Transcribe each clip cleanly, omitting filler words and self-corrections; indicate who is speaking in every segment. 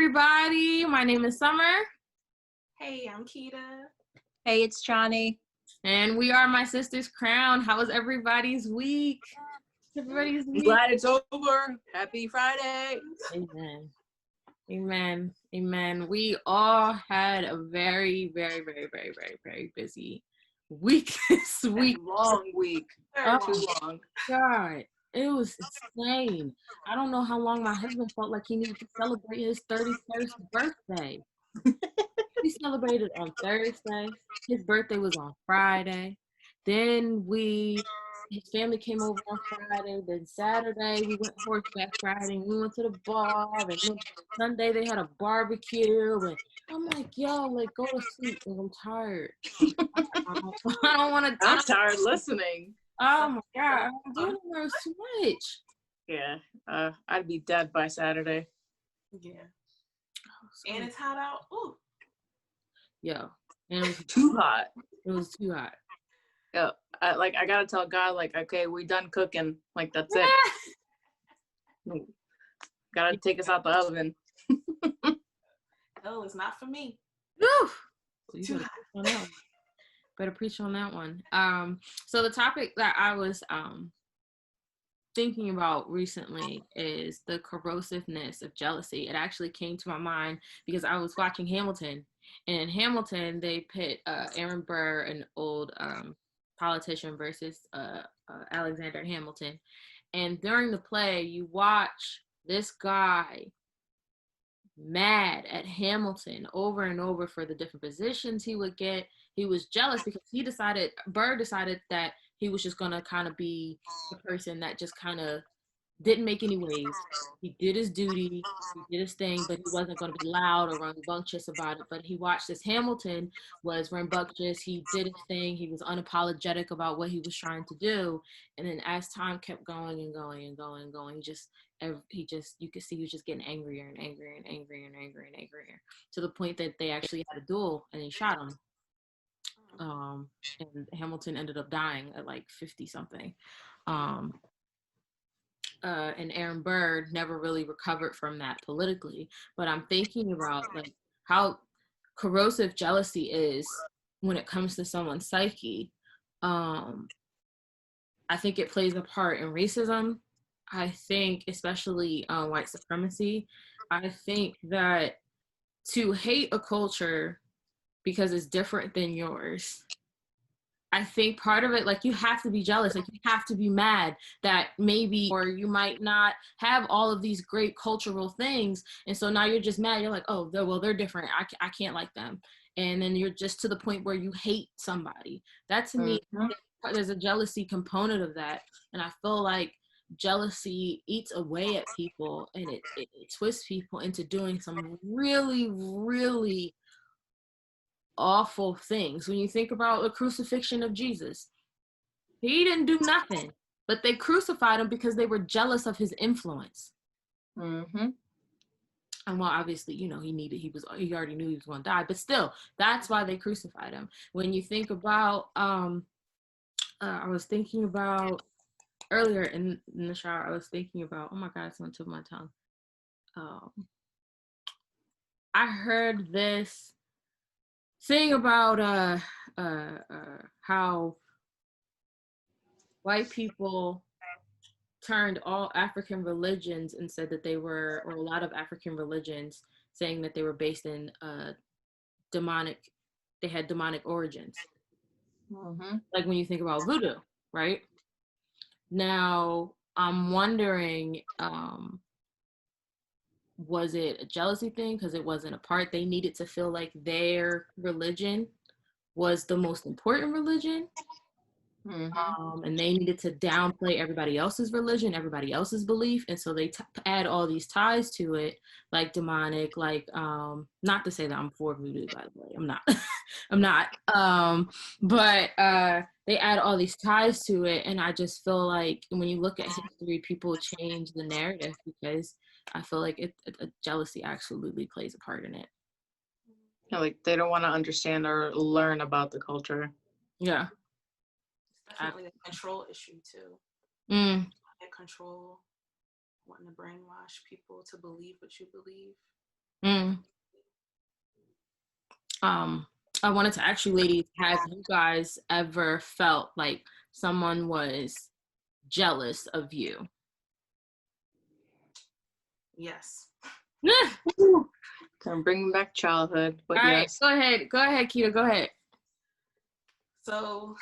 Speaker 1: everybody. My name is Summer.
Speaker 2: Hey, I'm Keita.
Speaker 3: Hey, it's Johnny.
Speaker 1: And we are My Sister's Crown. How was everybody's week? Everybody's week.
Speaker 3: Glad it's over. Happy Friday.
Speaker 1: Amen. Amen. Amen. We all had a very, very, very, very, very, very busy week this week.
Speaker 3: Long week. Too long.
Speaker 1: God, it was insane. I don't know how long my husband felt like he needed to celebrate his 31st birthday. We celebrated on Thursday. His birthday was on Friday. Then his family came over on Friday. Then Saturday, we went horseback riding. We went to the bar. And then Sunday, they had a barbecue. And I'm like, yo, like, go to sleep because I'm tired. I don't want to.
Speaker 3: I'm tired listening.
Speaker 1: Oh my God, I'm doing a switch.
Speaker 3: Yeah, I'd be dead by Saturday.
Speaker 2: Yeah. And it's hot out. Ooh.
Speaker 1: Yo, and it was
Speaker 3: too hot.
Speaker 1: It was too hot.
Speaker 3: Yeah, I gotta tell God, like, okay, we done cooking. Like, that's it. Gotta take us out the oven.
Speaker 2: Oh, it's not for me.
Speaker 1: Woo! So
Speaker 2: Too hot.
Speaker 1: Better preach on that one. So the topic that I was thinking about recently is the corrosiveness of jealousy. It actually came to my mind because I was watching Hamilton, and in Hamilton they pit Aaron Burr, an old politician, versus Alexander Hamilton. And during the play, you watch this guy mad at Hamilton over and over for the different positions he would get. He was jealous because Burr decided that he was just going to kind of be the person that just kind of didn't make any waves. He did his duty, he did his thing, but he wasn't going to be loud or rambunctious about it. But he watched this. Hamilton was rambunctious. He did his thing. He was unapologetic about what he was trying to do. And then as time kept going and going and going and going, you could see he was just getting angrier and angrier and angrier and angrier and angrier, to the point that they actually had a duel and he shot him. And Hamilton ended up dying at like 50 something. And Aaron Burr never really recovered from that politically. But I'm thinking about like how corrosive jealousy is when it comes to someone's psyche. I think it plays a part in racism. I think especially white supremacy. I think that to hate a culture because it's different than yours, I think part of it, like, you have to be jealous, like you have to be mad that maybe, or you might not have all of these great cultural things, and so now you're just mad. You're like, oh, they're different. I can't like them, and then you're just to the point where you hate somebody. That to me, there's a jealousy component of that, and I feel like jealousy eats away at people, and it twists people into doing some really, really awful things. When you think about the crucifixion of Jesus, he didn't do nothing, but they crucified him because they were jealous of his influence. And well, obviously, you know, he already knew he was going to die, but still, that's why they crucified him. When you think about, I was thinking about earlier in the shower, I was thinking about, oh my God, it's on the tip of my tongue. I heard this thing about how white people turned all African religions and said that or a lot of African religions, saying that they were based in they had demonic origins. Like when you think about voodoo, right? Now, I'm wondering, was it a jealousy thing because it wasn't a part? They needed to feel like their religion was the most important religion. And they needed to downplay everybody else's religion, everybody else's belief. And so they add all these ties to it, like demonic, like, not to say that I'm for voodoo, by the way, I'm not, but they add all these ties to it. And I just feel like when you look at history, people change the narrative because I feel like jealousy absolutely plays a part in it.
Speaker 3: Yeah, like they don't want to understand or learn about the culture.
Speaker 1: Yeah.
Speaker 2: It's definitely a control issue too. Control, wanting to brainwash people to believe what you believe.
Speaker 1: Mm. I wanted to ask you, ladies, have you guys ever felt like someone was jealous of you?
Speaker 2: Yes.
Speaker 3: Kind of bringing back childhood, but
Speaker 1: All right,
Speaker 3: yes.
Speaker 1: go ahead, Keita, go ahead.
Speaker 2: So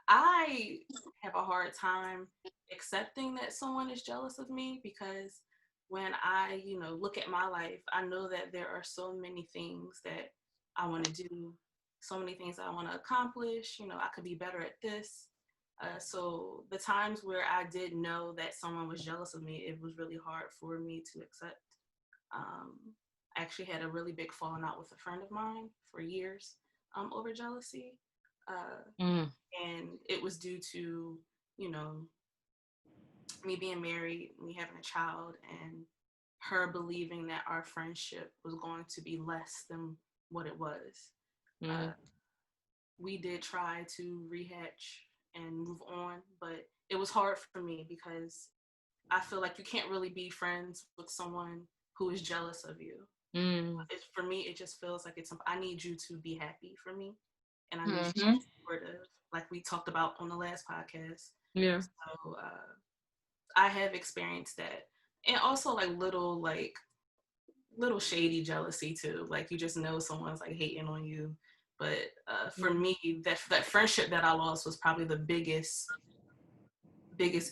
Speaker 2: I have a hard time accepting that someone is jealous of me, because when I, look at my life, I know that there are so many things that I want to do, so many things I want to accomplish. I could be better at this. So the times where I did know that someone was jealous of me, it was really hard for me to accept. I actually had a really big falling out with a friend of mine for years over jealousy.
Speaker 1: Mm.
Speaker 2: And it was due to, me being married, me having a child, and her believing that our friendship was going to be less than what it was.
Speaker 1: Mm.
Speaker 2: We did try to rehatch and move on, but it was hard for me because I feel like you can't really be friends with someone who is jealous of you.
Speaker 1: Mm.
Speaker 2: For me, it just feels like I need you to be happy for me, and I need you to
Speaker 3: Mm-hmm.
Speaker 2: be supportive, like we talked about on the last podcast.
Speaker 1: Yeah.
Speaker 2: So I have experienced that, and also like little shady jealousy too. Like you just know someone's like hating on you. But for me, that friendship that I lost was probably the biggest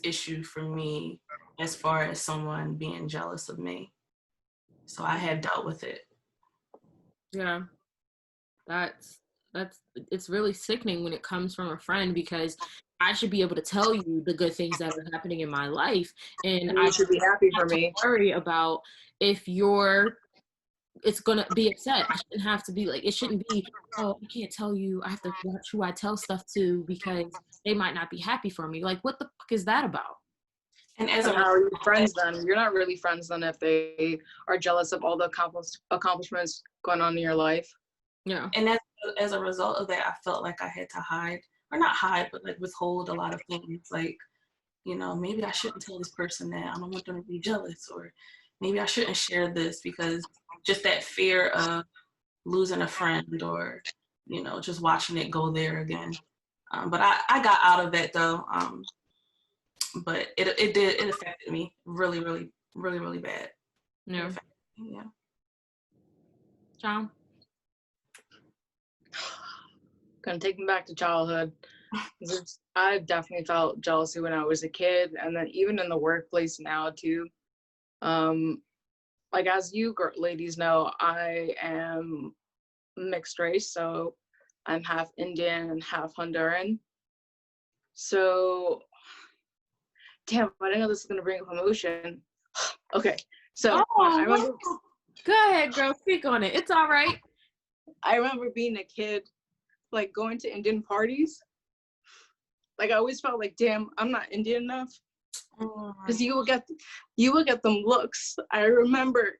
Speaker 2: issue for me as far as someone being jealous of me. So I have dealt with it.
Speaker 1: Yeah. That's it's really sickening when it comes from a friend, because I should be able to tell you the good things that are happening in my life, and
Speaker 3: And
Speaker 1: I
Speaker 3: you should be happy for
Speaker 1: have to
Speaker 3: me.
Speaker 1: worry about if it's gonna be upset. I shouldn't have to be like, it shouldn't be, oh, I can't tell you, I have to watch who I tell stuff to because they might not be happy for me. Like, what the fuck is that about?
Speaker 2: And as
Speaker 3: And
Speaker 2: a
Speaker 3: how are you friends then? You're not really friends then if they are jealous of all the accomplishments going on in your life.
Speaker 1: Yeah.
Speaker 2: and as a result of that, I felt like I had to hide, or not hide, but like withhold a lot of things. Like, maybe I shouldn't tell this person that. I don't want them to be jealous, or maybe I shouldn't share this, because just that fear of losing a friend, or just watching it go there again. But I got out of that though. But it affected me really, really, really, really bad.
Speaker 1: Yeah.
Speaker 2: Yeah.
Speaker 1: John?
Speaker 3: Gonna take me back to childhood. I definitely felt jealousy when I was a kid, and then even in the workplace now too. Like as you ladies know, I am mixed race, so I'm half Indian and half Honduran. So, damn, I didn't know this was gonna bring up emotion. Okay, so I remember,
Speaker 1: Go ahead, girl. Speak on it. It's all right.
Speaker 3: I remember being a kid, like going to Indian parties. Like I always felt like, damn, I'm not Indian enough, because you will get them looks. I remember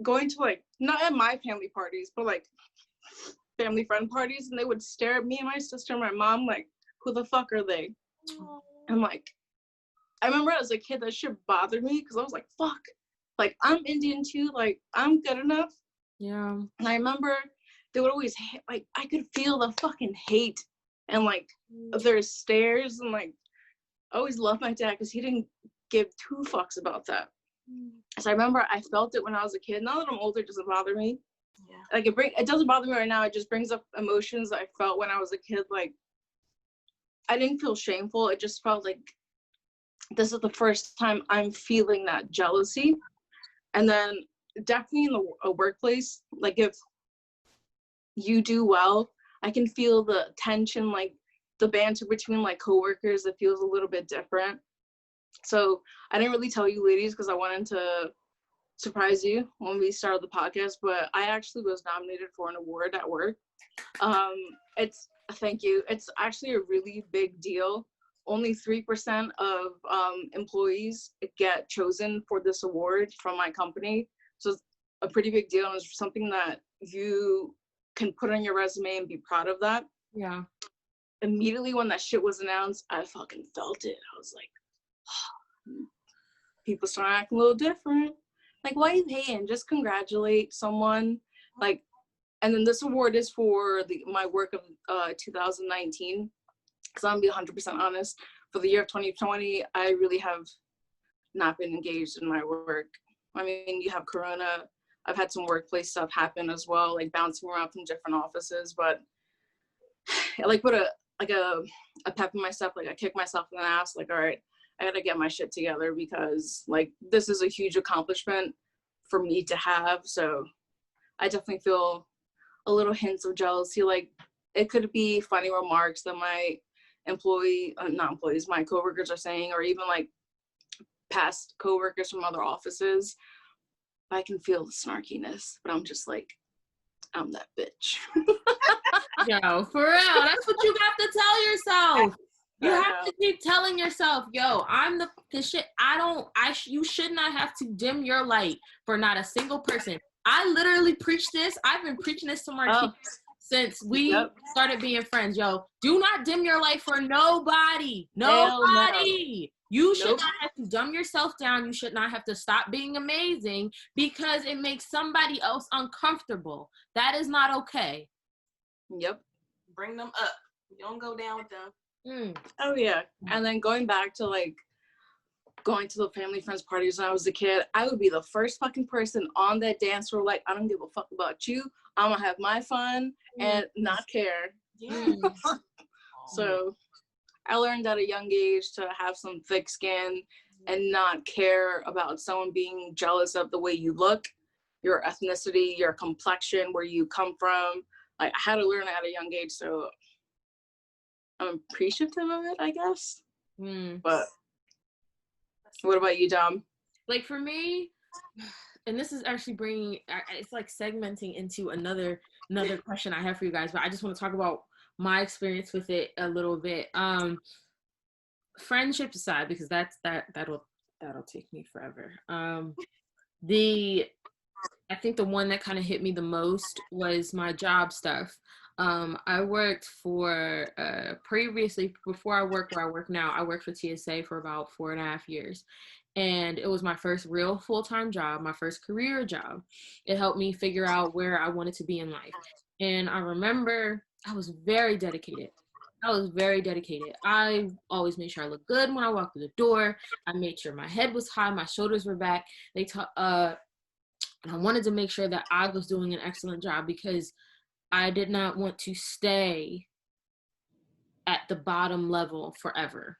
Speaker 3: going to like, not at my family parties, but like family friend parties, and they would stare at me and my sister and my mom like, who the fuck are they? I'm like, I remember as a kid that shit bothered me, because I was like, fuck, like I'm Indian too, like I'm good enough.
Speaker 1: Yeah.
Speaker 3: And I remember they would always like, I could feel the fucking hate and like their stares, and like I always loved my dad because he didn't give two fucks about that. So I remember I felt it when I was a kid. Now that I'm older, it doesn't bother me.
Speaker 2: Yeah.
Speaker 3: Like it doesn't bother me right now. It just brings up emotions I felt when I was a kid. Like I didn't feel shameful. It just felt like this is the first time I'm feeling that jealousy. And then definitely in a workplace, like if you do well, I can feel the tension, like the banter between like coworkers. It feels a little bit different. So I didn't really tell you ladies because I wanted to surprise you when we started the podcast, but I actually was nominated for an award at work. It's thank you. It's actually a really big deal. Only 3% of employees get chosen for this award from my company. So it's a pretty big deal, and it's something that you can put on your resume and be proud of that.
Speaker 1: Yeah.
Speaker 3: Immediately when that shit was announced, I fucking felt it. I was like, people start acting a little different. Like, why are you hating? Just congratulate someone. Like, and then this award is for my work of 2019. Because I'm gonna be 100% honest, for the year of 2020, I really have not been engaged in my work. I mean, you have Corona. I've had some workplace stuff happen as well, like bouncing around from different offices. But I like put a pep in my step. Like I kick myself in the ass. Like, all right, I gotta get my shit together because like this is a huge accomplishment for me to have. So I definitely feel a little hints of jealousy. Like it could be funny remarks that my not employees, my coworkers are saying, or even like past coworkers from other offices. I can feel the snarkiness, but I'm just like, I'm that bitch.
Speaker 1: Yo, for real, that's what you have to tell yourself. You have to keep telling yourself, yo, I'm the shit. You should not have to dim your light for not a single person. I literally preach this. I've been preaching this to Marquise since we started being friends. Yo, do not dim your light for nobody. Nobody. No. You should not have to dumb yourself down. You should not have to stop being amazing because it makes somebody else uncomfortable. That is not okay.
Speaker 3: Yep.
Speaker 2: Bring them up. You don't go down with them.
Speaker 3: Oh yeah. And then going back to like going to the family friends parties when I was a kid, I would be the first fucking person on that dance floor. Like, I don't give a fuck about you. I'm gonna have my fun and not care. So I learned at a young age to have some thick skin and not care about someone being jealous of the way you look, your ethnicity, your complexion, where you come from. Like, I had to learn at a young age, so I'm appreciative of it, I guess. But what about you, Dom?
Speaker 1: Like for me, and this is actually it's like segmenting into another question I have for you guys, but I just want to talk about my experience with it a little bit. Friendship aside, because that'll take me forever. I think the one that kind of hit me the most was my job stuff. I worked for previously, before I worked where I work now, I worked for TSA for about 4.5 years. And it was my first real full-time job, my first career job. It helped me figure out where I wanted to be in life. And I remember I was very dedicated. I always made sure I looked good when I walked through the door. I made sure my head was high, my shoulders were back. And I wanted to make sure that I was doing an excellent job because I did not want to stay at the bottom level forever.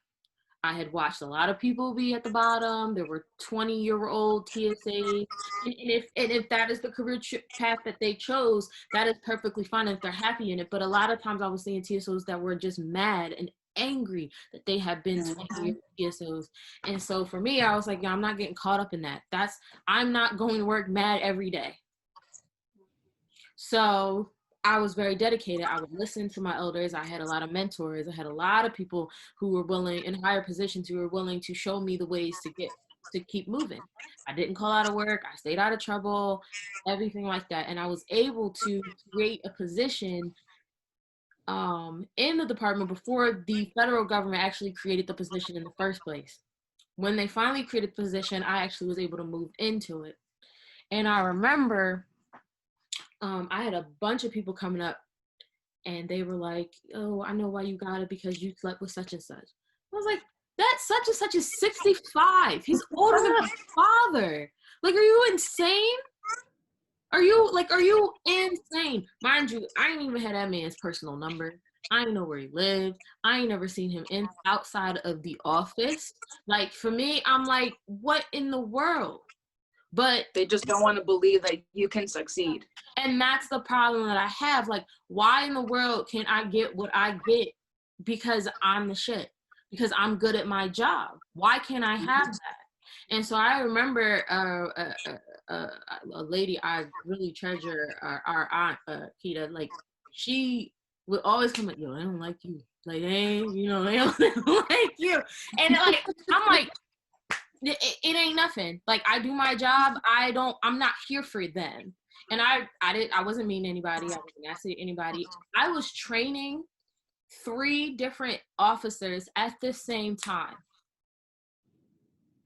Speaker 1: I had watched a lot of people be at the bottom. There were 20-year-old TSA. And if that is the career path that they chose, that is perfectly fine if they're happy in it. But a lot of times I was seeing TSOs that were just mad and angry that they had been 20 years TSOs. And so for me, I was like, yeah, I'm not getting caught up in that. I'm not going to work mad every day. So I was very dedicated. I would listen to my elders. I had a lot of mentors. I had a lot of people who were willing, in higher positions, who were willing to show me the ways to keep moving. I didn't call out of work. I stayed out of trouble, everything like that. And I was able to create a position in the department before the federal government actually created the position in the first place. When they finally created the position, I actually was able to move into it. And I remember I had a bunch of people coming up and they were like, oh, I know why you got it, because you slept with such and such. I was like, that such and such is 65. He's older than my father. Like, are you insane? Are you insane? Mind you, I ain't even had that man's personal number. I ain't know where he lived. I ain't never seen him outside of the office. Like, for me, I'm like, what in the world? But
Speaker 3: they just don't want to believe that you can succeed.
Speaker 1: And that's the problem that I have. Like, why in the world can't I get what I get because I'm the shit? Because I'm good at my job. Why can't I have that? And so I remember a lady I really treasure, our aunt, Kita, like, she would always come like, yo, they don't like you. Like, they don't like you. And like, I'm like, it ain't nothing. Like, I do my job. I'm not here for them. And I wasn't mean to anybody. I wasn't nasty to anybody. I was training 3 different officers at the same time.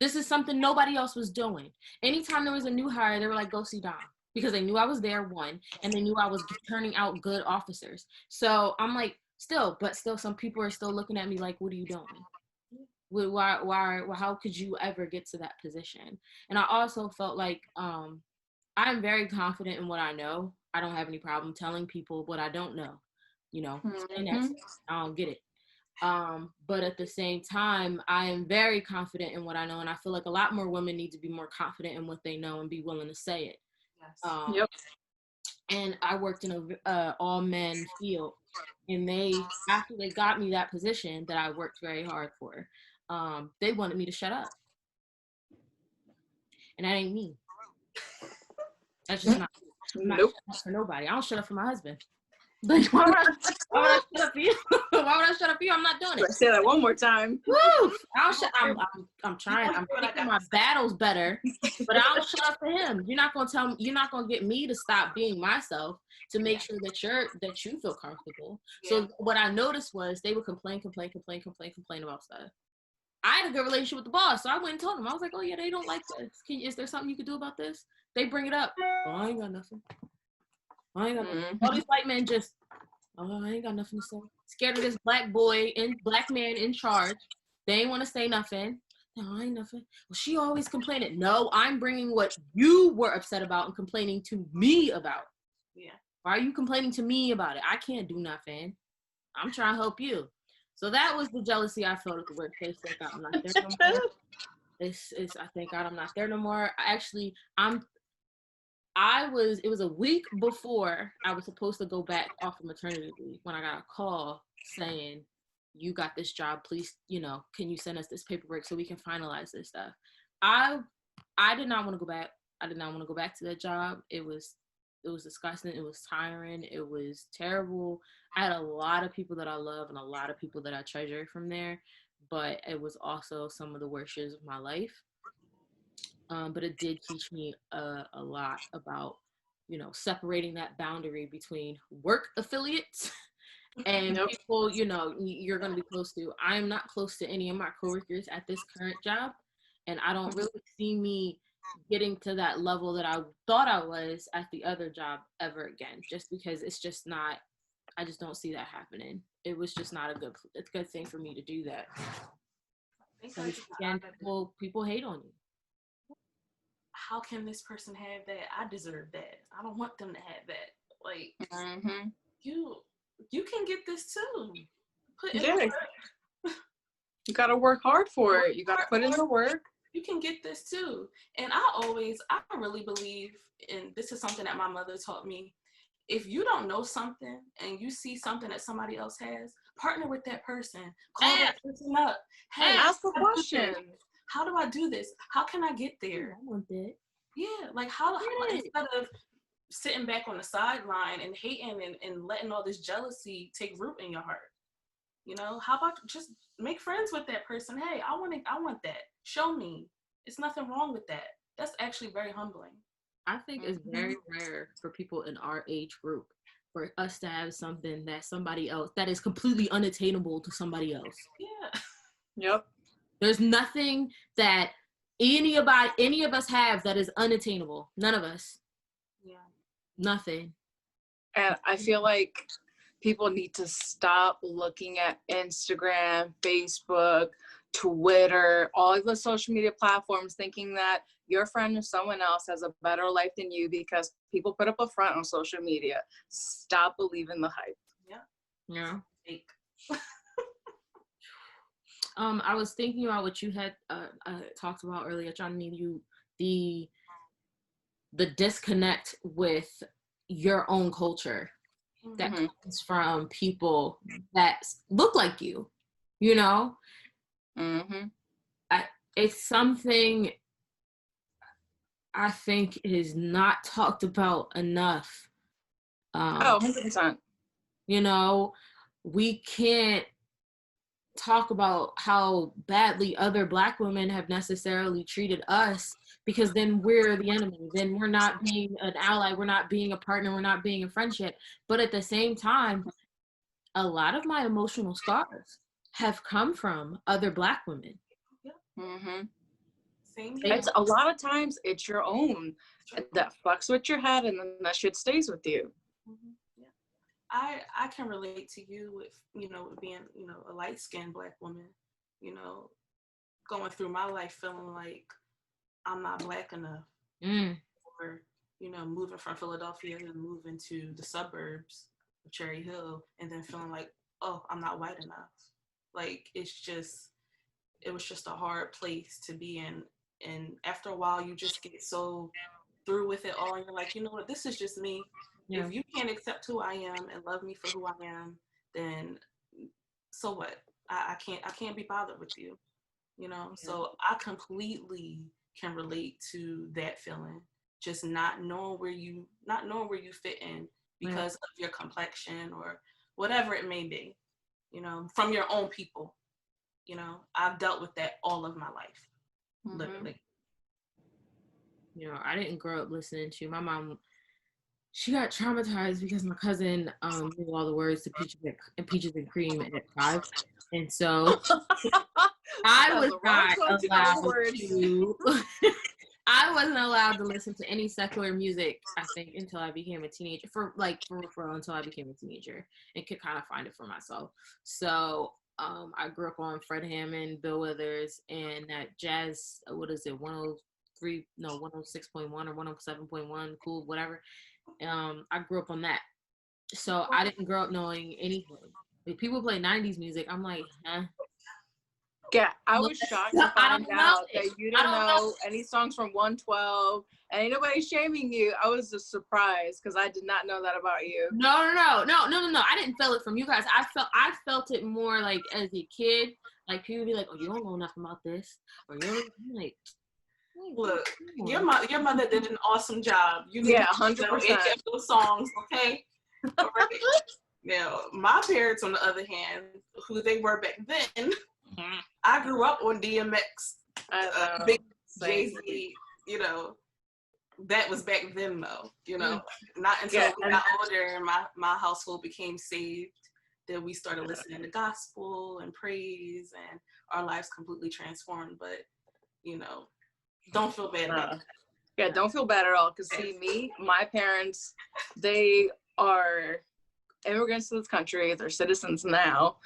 Speaker 1: This is something nobody else was doing. Anytime there was a new hire, they were like, go see Dom. Because they knew I was there, one, and they knew I was turning out good officers. So I'm like, still, some people are still looking at me like, what are you doing? Why, how could you ever get to that position? And I also felt like I'm very confident in what I know. I don't have any problem telling people what I don't know. You know, and that's, I don't get it. But at the same time, I am very confident in what I know, and I feel like a lot more women need to be more confident in what they know and be willing to say it.
Speaker 2: Yes.
Speaker 3: Yep.
Speaker 1: And I worked in a all men field, and after they got me that position that I worked very hard for, they wanted me to shut up, and that ain't me. That's just not. I'm not
Speaker 3: Nope.
Speaker 1: shut up for nobody. I don't shut up for my husband. Like, why would I shut up for you? Why would I shut up for you? I'm not doing it.
Speaker 3: Let's say that one more time.
Speaker 1: Woo! I'm trying. I'm picking my battles better, but I don't shut up for him. You're not gonna get me to stop being myself to make sure that you feel comfortable. Yeah. So what I noticed was they would complain about stuff. I had a good relationship with the boss, so I went and told him. I was like, oh yeah, they don't like this. Is there something you could do about this? They bring it up. Oh, I ain't got nothing. All these white men just, oh, I ain't got nothing to say. Scared of this black man in charge. They ain't want to say nothing. No, I ain't nothing. Well, she always complaining. No, I'm bringing what you were upset about and complaining to me about.
Speaker 2: Yeah.
Speaker 1: Why are you complaining to me about it? I can't do nothing. I'm trying to help you. So that was the jealousy I felt at the workplace. Thank God I'm not there no more. I thank God I'm not there no more. It was a week before I was supposed to go back off of maternity leave when I got a call saying, you got this job, please, can you send us this paperwork so we can finalize this stuff? I did not want to go back. I did not want to go back to that job. It was disgusting. It was tiring. It was terrible. I had a lot of people that I love and a lot of people that I treasure from there, but it was also some of the worst years of my life. But it did teach me a lot about, separating that boundary between work affiliates and people, you're going to be close to. I am not close to any of my coworkers at this current job, and I don't really see me getting to that level that I thought I was at the other job ever again, just because it's just not, I just don't see that happening. It was just not a good thing for me to do that. Because again, people hate on you.
Speaker 2: How can this person have that? I deserve that. I don't want them to have that. Like, you can get this too. Put in the work.
Speaker 3: You gotta work hard for it. You gotta put in the work.
Speaker 2: You can get this too. And I really believe, and this is something that my mother taught me, if you don't know something and you see something that somebody else has, partner with that person. Call that person up. Hey,
Speaker 3: ask a question.
Speaker 2: How do I do this? How can I get there?
Speaker 1: I want that.
Speaker 2: Yeah, like how instead of sitting back on the sideline and hating and letting all this jealousy take root in your heart. How about just make friends with that person? Hey, I want that. Show me. It's nothing wrong with that. That's actually very humbling.
Speaker 1: I think it's very rare for people in our age group for us to have something that somebody else, that is completely unattainable to somebody else.
Speaker 2: Yeah.
Speaker 3: Yep.
Speaker 1: There's nothing that any of us have that is unattainable. None of us.
Speaker 2: Yeah.
Speaker 3: Nothing. And I feel like people need to stop looking at Instagram, Facebook, Twitter, all of the social media platforms, thinking that your friend or someone else has a better life than you because people put up a front on social media. Stop believing the hype.
Speaker 1: Yeah. I was thinking about what you had talked about earlier, trying to you the disconnect with your own culture that comes from people that look like you, it's something I think is not talked about enough.
Speaker 3: 100%.
Speaker 1: We can't talk about how badly other Black women have necessarily treated us, because then we're the enemy. Then we're not being an ally. We're not being a partner. We're not being a friendship. But at the same time, a lot of my emotional scars have come from other Black women.
Speaker 2: Same here.
Speaker 3: It's a lot of times it's your own that fucks with your head, and then that shit stays with you.
Speaker 2: Mm-hmm. Yeah, I can relate to you with, you know, being, you know, a light-skinned Black woman, you know, going through my life feeling like I'm not Black enough, or, you know, moving from Philadelphia and moving to the suburbs of Cherry Hill, and then feeling like, oh, I'm not white enough. Like, it was just a hard place to be in. And after a while, you just get so through with it all, and you're like, you know what, this is just me. Yeah. If you can't accept who I am and love me for who I am, then so what? I can't be bothered with you, you know? Yeah. So I completely can relate to that feeling, just not knowing where you fit in because of your complexion or whatever it may be, you know, from your own people. You know, I've dealt with that all of my life, literally.
Speaker 1: You know, I didn't grow up listening to my mom. She got traumatized because my cousin knew all the words to Peaches and Cream at 5, and so I was not allowed to. I wasn't allowed to listen to any secular music, I think, until I became a teenager. Until I became a teenager, and could kind of find it for myself. So I grew up on Fred Hammond, Bill Withers, and that jazz. What is it? 106.1 or 107.1. Cool, whatever. I grew up on that, so I didn't grow up knowing anything. If people play 90s music, I'm like, huh?
Speaker 3: Yeah, I was shocked to find out that you didn't know any songs from 112, and ain't nobody shaming you. I was just surprised because I did not know that about you.
Speaker 1: No. I didn't feel it from you guys. I felt it more like as a kid. Like people be like, "Oh, you don't know nothing about this," or you're like,
Speaker 2: "Look, your mother did an awesome job. You
Speaker 3: need 100%
Speaker 2: those songs, okay?" All right. Now, my parents, on the other hand, who they were back then. I grew up on DMX, Big Jay-Z, you know, that was back then though, you know, not until we got older and my household became saved that we started listening to gospel and praise and our lives completely transformed. But, you know, don't feel bad about it.
Speaker 3: Yeah, don't feel bad at all. Because see, my parents, they are immigrants to this country. They're citizens now.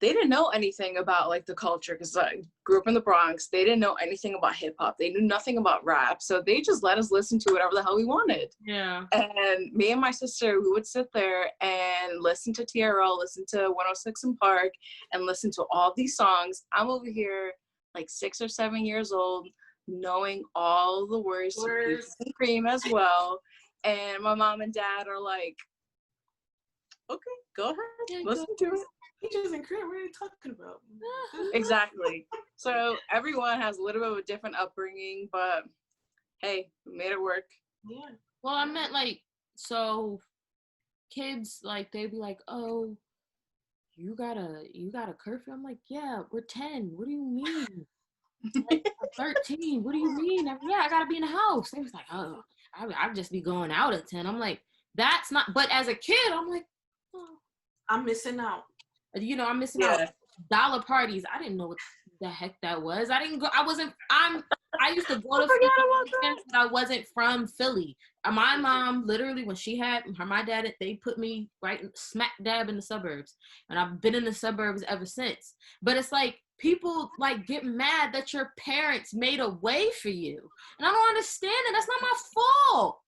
Speaker 3: They didn't know anything about like the culture because I grew up in the Bronx. They didn't know anything about hip hop. They knew nothing about rap. So they just let us listen to whatever the hell we wanted.
Speaker 1: Yeah.
Speaker 3: And me and my sister, we would sit there and listen to TRL, listen to 106 in Park, and listen to all these songs. I'm over here like 6 or 7 years old, knowing all the words to Peaches and Cream as well. And my mom and dad are like, okay, go ahead, listen to it.
Speaker 2: Peaches and Cream, what are you talking about?
Speaker 3: Exactly. So everyone has a little bit of a different upbringing, but hey, we made it work.
Speaker 2: Yeah.
Speaker 1: Well, I meant like, so kids, like, they'd be like, oh, you got a curfew? I'm like, yeah, we're 10. What do you mean? Like, I'm 13. What do you mean? Yeah, I gotta be in the house. They was like, oh, I'd just be going out at 10. I'm like, that's not, but as a kid, I'm like, oh.
Speaker 2: I'm missing out.
Speaker 1: You know, I'm missing out. Dollar parties. I didn't know what the heck that was. I used to go to Philly, but I wasn't from Philly. My mom, literally, when she had my dad, they put me right smack dab in the suburbs. And I've been in the suburbs ever since. But it's like, people like get mad that your parents made a way for you. And I don't understand it. That's not my fault.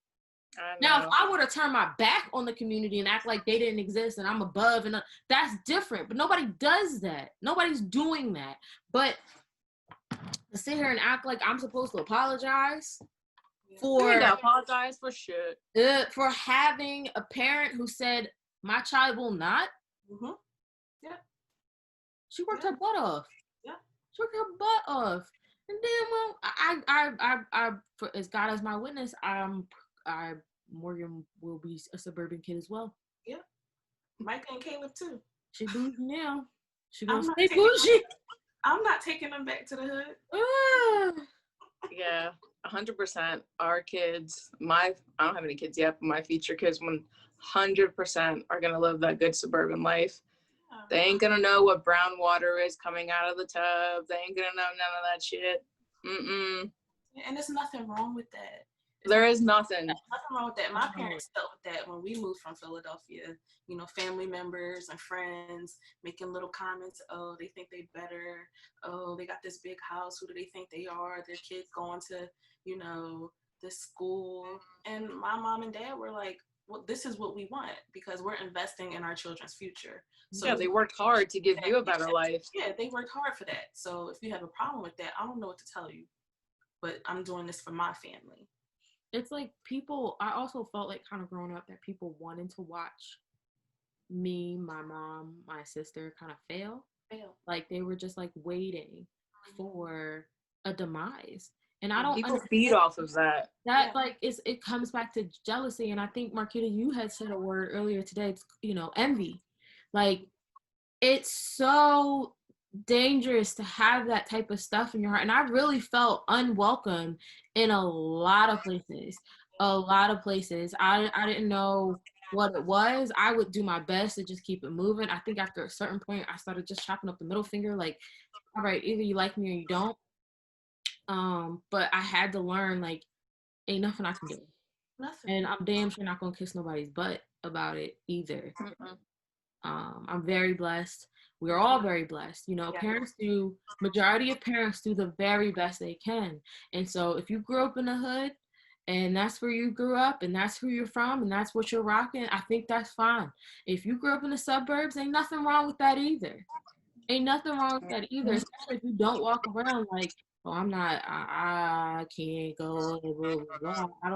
Speaker 1: Now, if I were to turn my back on the community and act like they didn't exist and I'm above, and that's different. But nobody does that. Nobody's doing that. But to sit here and act like I'm supposed to apologize for
Speaker 3: shit.
Speaker 1: For having a parent who said my child will not.
Speaker 2: Mm-hmm. Yeah.
Speaker 1: She worked her butt off.
Speaker 2: Yeah.
Speaker 1: She worked her butt off. And then, well, I for, as God as my witness, Morgan will be a suburban kid as well.
Speaker 2: Yeah. Micah and Caleb too.
Speaker 1: She bougie now. She gonna stay bougie.
Speaker 2: I'm not taking them back to the hood.
Speaker 3: Yeah, 100%. Our kids, I don't have any kids yet, but my future kids 100% are gonna live that good suburban life. They ain't gonna know what brown water is coming out of the tub. They ain't gonna know none of that shit. Mm-mm.
Speaker 2: And there's nothing wrong with that.
Speaker 3: There is nothing.
Speaker 2: Nothing wrong with that. My parents dealt with that when we moved from Philadelphia. You know, family members and friends making little comments. Oh, they think they better. Oh, they got this big house. Who do they think they are? Their kids going to, you know, this school. And my mom and dad were like, well, this is what we want because we're investing in our children's future. So
Speaker 3: yeah, they worked hard to give you a better life.
Speaker 2: Yeah, they worked hard for that. So if you have a problem with that, I don't know what to tell you. But I'm doing this for my family.
Speaker 1: It's like people, I also felt like kind of growing up that people wanted to watch me, my mom, my sister kind of fail. Like they were just like waiting for a demise. And I don't
Speaker 3: people feed off of that.
Speaker 1: Like it comes back to jealousy. And I think Marquita, you had said a word earlier today. It's, you know, envy. Like it's so dangerous to have that type of stuff in your heart. And I really felt unwelcome in a lot of places. I didn't know what it was. I would do my best to just keep it moving. I think after a certain point, I started just chopping up the middle finger. Like, all right, either you like me or you don't. But I had to learn, like, ain't nothing I can do.
Speaker 2: Nothing.
Speaker 1: And I'm damn sure not gonna kiss nobody's butt about it either. I'm very blessed. We're all very blessed. You know, majority of parents do the very best they can. And so if you grew up in the hood and that's where you grew up and that's who you're from and that's what you're rocking, I think that's fine. If you grew up in the suburbs, ain't nothing wrong with that either. Especially if you don't walk around like, oh, I can't go, blah, blah, blah. I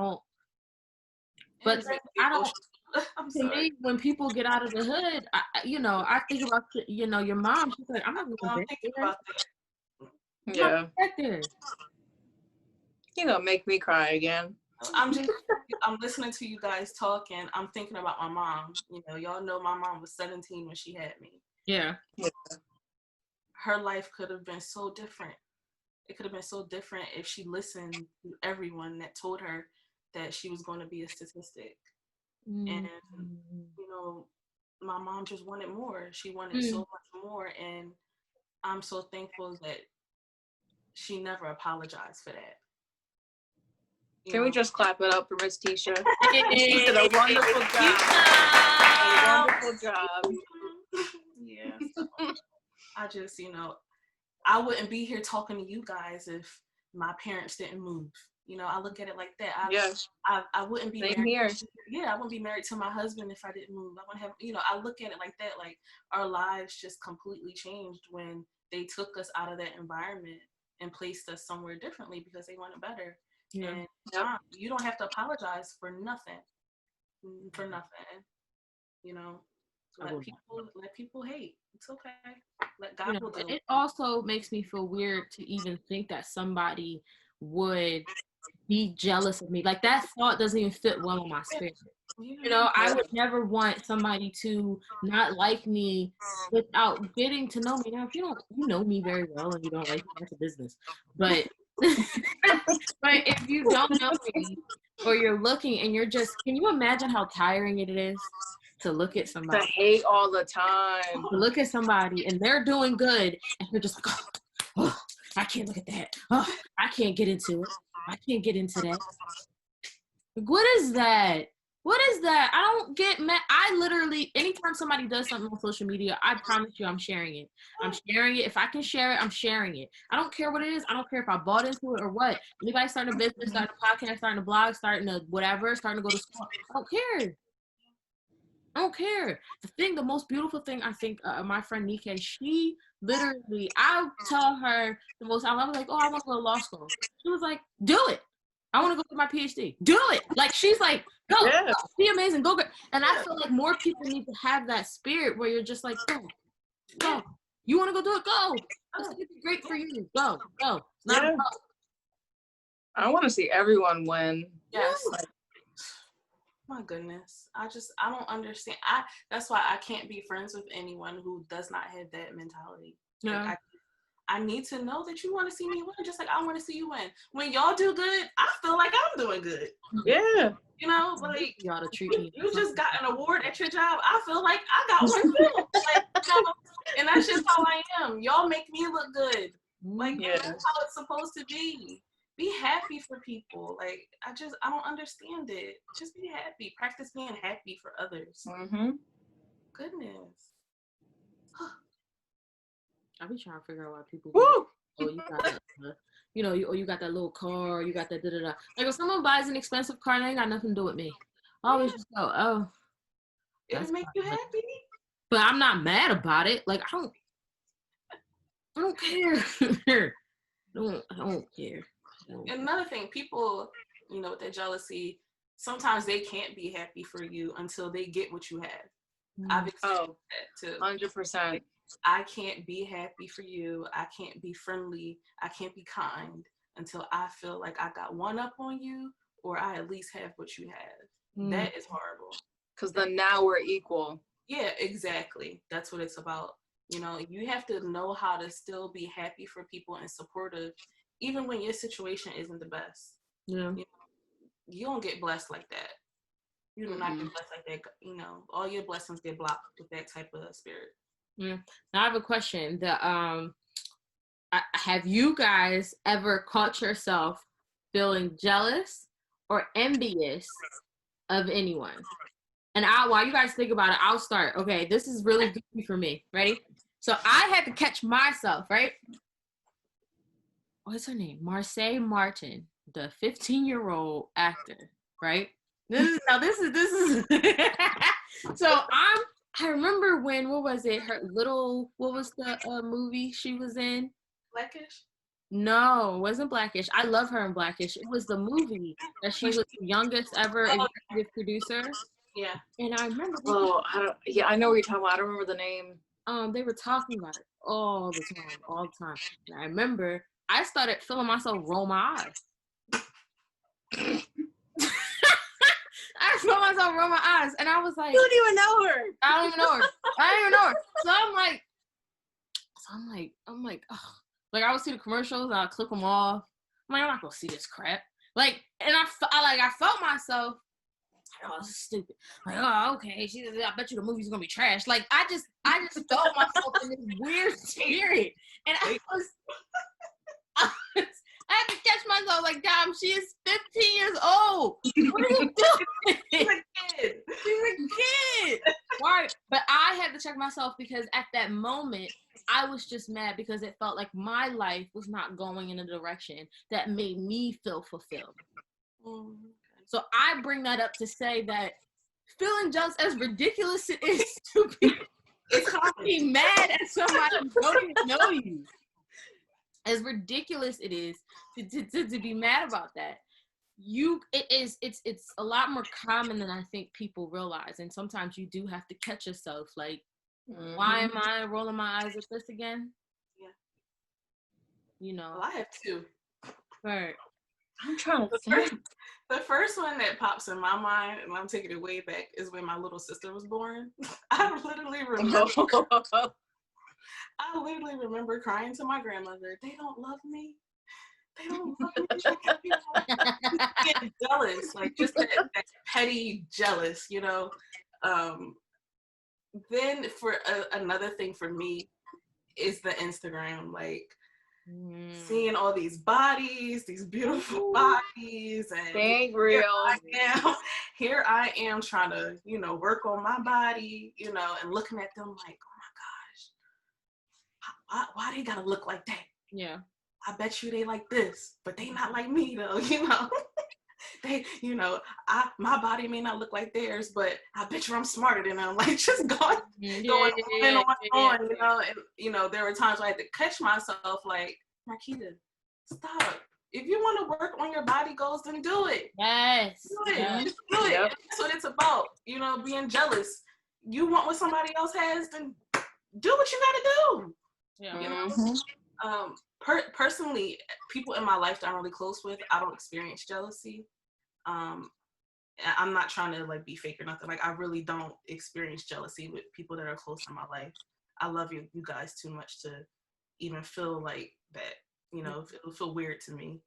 Speaker 1: don't. To me, when people get out of the hood, I think about, your mom. She's like, I'm not going back there.
Speaker 3: Yeah.
Speaker 1: Back there.
Speaker 3: You're gonna make me cry again.
Speaker 2: I'm listening to you guys talk and I'm thinking about my mom. You know, y'all know my mom was 17 when she had me.
Speaker 1: Yeah.
Speaker 2: Her life could have been so different. It could have been so different if she listened to everyone that told her that she was going to be a statistic. And, you know, my mom just wanted more. She wanted so much more. And I'm so thankful that she never apologized for that.
Speaker 3: Can we just clap it up for Miss Tisha? She did a wonderful job. A wonderful job.
Speaker 2: Yeah. So I just, I wouldn't be here talking to you guys if my parents didn't move. You know, I look at it like that. I wouldn't be
Speaker 3: Same
Speaker 2: married.
Speaker 3: Here.
Speaker 2: Yeah, I wouldn't be married to my husband if I didn't move. I wouldn't have, I look at it like that. Like our lives just completely changed when they took us out of that environment and placed us somewhere differently because they wanted better. Yeah. And you don't have to apologize for nothing. For nothing. You know, let people hate. It's okay. Let God do it.
Speaker 1: It also makes me feel weird to even think that somebody would be jealous of me. Like that thought doesn't even fit well in my spirit. You know, I would never want somebody to not like me without getting to know me. Now, if you know me very well and you don't like me, that's a business. But but if you don't know me or you're looking and you're just, can you imagine how tiring it is to look at somebody?
Speaker 3: To hate all the time.
Speaker 1: To look at somebody and they're doing good and you're just like, oh, I can't look at that. Oh, I can't get into it. I can't get into that. What is that? What is that? I don't get mad. I literally, anytime somebody does something on social media, I promise you I'm sharing it. I'm sharing it. If I can share it, I'm sharing it. I don't care what it is. I don't care if I bought into it or what. Anybody starting a business, starting a podcast, starting a blog, starting a whatever, starting to go to school, I don't care. I don't care. The most beautiful thing, I think, my friend Nike, she literally, I tell her the most, I was like, oh, I want to go to law school. She was like, do it. I want to go get my PhD. Do it. Like, she's like, go. Yeah. Be amazing. Go. And I feel like more people need to have that spirit where you're just like, go. You want to go do it? Go. It's going to be great for you. Go. It's not a problem.
Speaker 3: I want to see everyone win.
Speaker 2: Yes. My goodness. I don't understand. That's why I can't be friends with anyone who does not have that mentality.
Speaker 1: Yeah.
Speaker 2: Like, I need to know that you want to see me win, just like I want to see you win. When y'all do good, I feel like I'm doing good.
Speaker 3: Yeah.
Speaker 2: You know, like
Speaker 1: y'all to treat me.
Speaker 2: you just got an award at your job. I feel like I got one too. Like, you know, and that's just how I am. Y'all make me look good. Like,
Speaker 3: Yeah.
Speaker 2: that's how it's supposed to be. Be happy for people. Like, I don't understand it. Just be happy. Practice being happy for others.
Speaker 3: Mm-hmm.
Speaker 2: Goodness.
Speaker 1: I be trying to figure out why people.
Speaker 3: Woo!
Speaker 1: Oh, you got that. You got that little car. You got that da da da. Like if someone buys an expensive car, they ain't got nothing to do with me. I always just go, oh,
Speaker 2: It'll make you happy.
Speaker 1: but I'm not mad about it. Like I don't care. I don't care.
Speaker 2: Another thing, people, you know, with their jealousy, sometimes they can't be happy for you until they get what you have. I've experienced that too.
Speaker 3: 100%.
Speaker 2: I can't be happy for you. I can't be friendly. I can't be kind until I feel like I got one up on you, or I at least have what you have. That is horrible.
Speaker 3: Because then now we're equal.
Speaker 2: Yeah, exactly. That's what it's about. You know, you have to know how to still be happy for people and supportive, even when your situation isn't the best.
Speaker 1: Yeah.
Speaker 2: You don't get blessed like that. You do not get blessed like that. You know, all your blessings get blocked with that type of spirit.
Speaker 1: Yeah. Now I have a question. Have you guys ever caught yourself feeling jealous or envious of anyone? And while you guys think about it, I'll start. Okay, this is really good for me. Ready? So I had to catch myself, right? What's her name? Marseille Martin, the 15-year-old actor, right? This is So I remember when, what was it? What was the movie she was in?
Speaker 2: Blackish?
Speaker 1: No, it wasn't Blackish. I love her in Blackish. It was the movie that she was the youngest ever executive producer.
Speaker 2: Yeah.
Speaker 1: And I remember.
Speaker 3: I know what you're talking about. I don't remember the name.
Speaker 1: They were talking about it all the time. And I remember I started feeling myself roll my eyes. I felt myself roll my eyes, and I was like,
Speaker 3: "You don't even know her."
Speaker 1: I don't even know her. So I'm like, oh. Like I would see the commercials, and I'll click them off. I'm like, I'm not gonna see this crap. Like, and I felt myself. Oh, this is stupid. Like, oh, okay. I bet you the movie's gonna be trash. Like, I just felt myself in this weird spirit, and I had to catch myself. Like, damn, she is 15 years old. What are you doing?
Speaker 2: She's a kid.
Speaker 1: Why? But I had to check myself because at that moment, I was just mad because it felt like my life was not going in a direction that made me feel fulfilled. So I bring that up to say that feeling jealous, as ridiculous it is to be mad at somebody who don't even know you, as ridiculous it is to be mad about that, it's a lot more common than I think people realize. And sometimes you do have to catch yourself, like, why am I rolling my eyes at this again?
Speaker 2: Yeah.
Speaker 1: You know.
Speaker 2: Well, I have two.
Speaker 1: Right.
Speaker 3: I'm trying to think.
Speaker 2: The first one that pops in my mind, and I'm taking it way back, is when my little sister was born. I literally remember crying to my grandmother, "They don't love me. They don't love me." Get jealous, like just that petty jealous, you know. Then for another thing for me is the Instagram, like seeing all these bodies, these beautiful bodies, and here I am trying to, you know, work on my body, you know, and looking at them like, oh my gosh, why they gotta look like that?
Speaker 1: Yeah.
Speaker 2: I bet you they like this, but they not like me though, you know. They, you know, my body may not look like theirs, but I bet you I'm smarter than them. Like just going on, you know. And you know, there were times where I had to catch myself, like, Marquita, stop. If you want to work on your body goals, then do it.
Speaker 1: Yes.
Speaker 2: Do it. Just do it. Yep. That's what it's about. You know, being jealous. You want what somebody else has, then do what you gotta do. Yeah. You know. Personally, people in my life that I'm really close with, I don't experience jealousy. I'm not trying to like be fake or nothing. Like I really don't experience jealousy with people that are close in my life. I love you guys too much to even feel like that. You know, it would feel weird to me.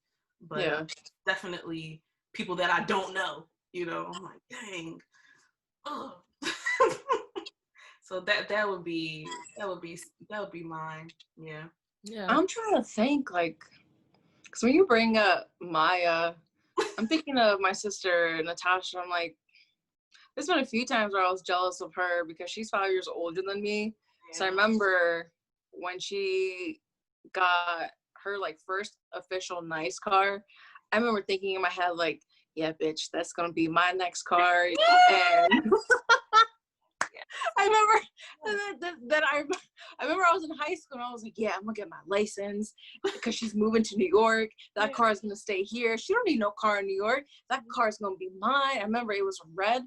Speaker 2: But definitely people that I don't know, you know, I'm like, dang. Oh. So that would be mine. Yeah.
Speaker 1: Yeah.
Speaker 3: I'm trying to think, like, because when you bring up Maya, I'm thinking of my sister Natasha. I'm like, there's been a few times where I was jealous of her because she's 5 years older than me. Yeah. So I remember when she got her like first official nice car, I remember thinking in my head like, yeah, bitch, that's gonna be my next car. And I remember I was in high school and I was like, yeah, I'm gonna get my license because she's moving to New York. That car is gonna stay here. She don't need no car in New York. That car is gonna be mine. I remember it was red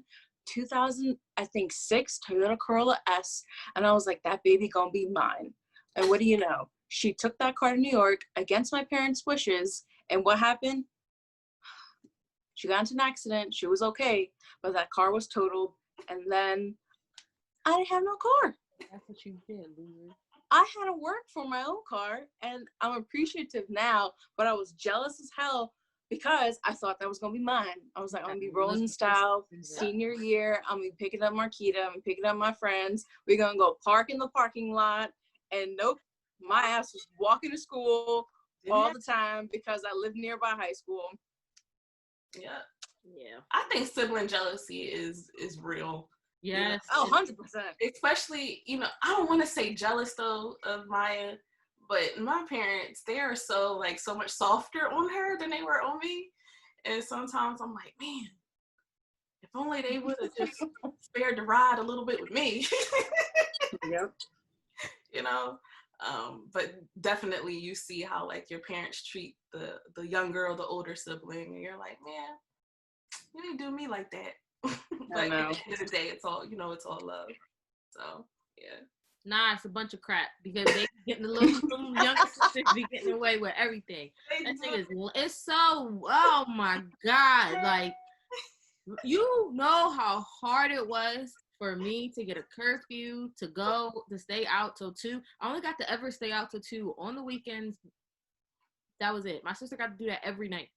Speaker 3: 2006 Toyota Corolla S, and I was like, that baby gonna be mine. And what do you know? She took that car to New York against my parents' wishes, and what happened? She got into an accident. She was okay, but that car was totaled, and then I didn't have no car.
Speaker 1: That's what you did, loser.
Speaker 3: I had to work for my own car, and I'm appreciative now, but I was jealous as hell because I thought that was going to be mine. I was like, I'm going to be rolling in style senior year. I'm going to be picking up Marquita. I'm picking up my friends. We're going to go park in the parking lot. And nope, my ass was walking to school all the time because I lived nearby high school.
Speaker 2: Yeah. Yeah. I think sibling jealousy is real.
Speaker 1: Yes.
Speaker 3: Oh, 100%.
Speaker 2: Especially, you know, I don't want to say jealous though of Maya, but my parents, they are so much softer on her than they were on me. And sometimes I'm like, man, if only they would have just spared the ride a little bit with me.
Speaker 3: Yep.
Speaker 2: You know? But definitely you see how like your parents treat the young girl, the older sibling, and you're like, man, you didn't do me like that. But at the end of the day, it's all love. So yeah.
Speaker 1: Nah, it's a bunch of crap because they getting the little young sisters be getting away with everything. That thing is, it's so, oh my God. Like, you know how hard it was for me to get a curfew, to stay out till 2. I only got to ever stay out till 2 on the weekends. That was it. My sister got to do that every night.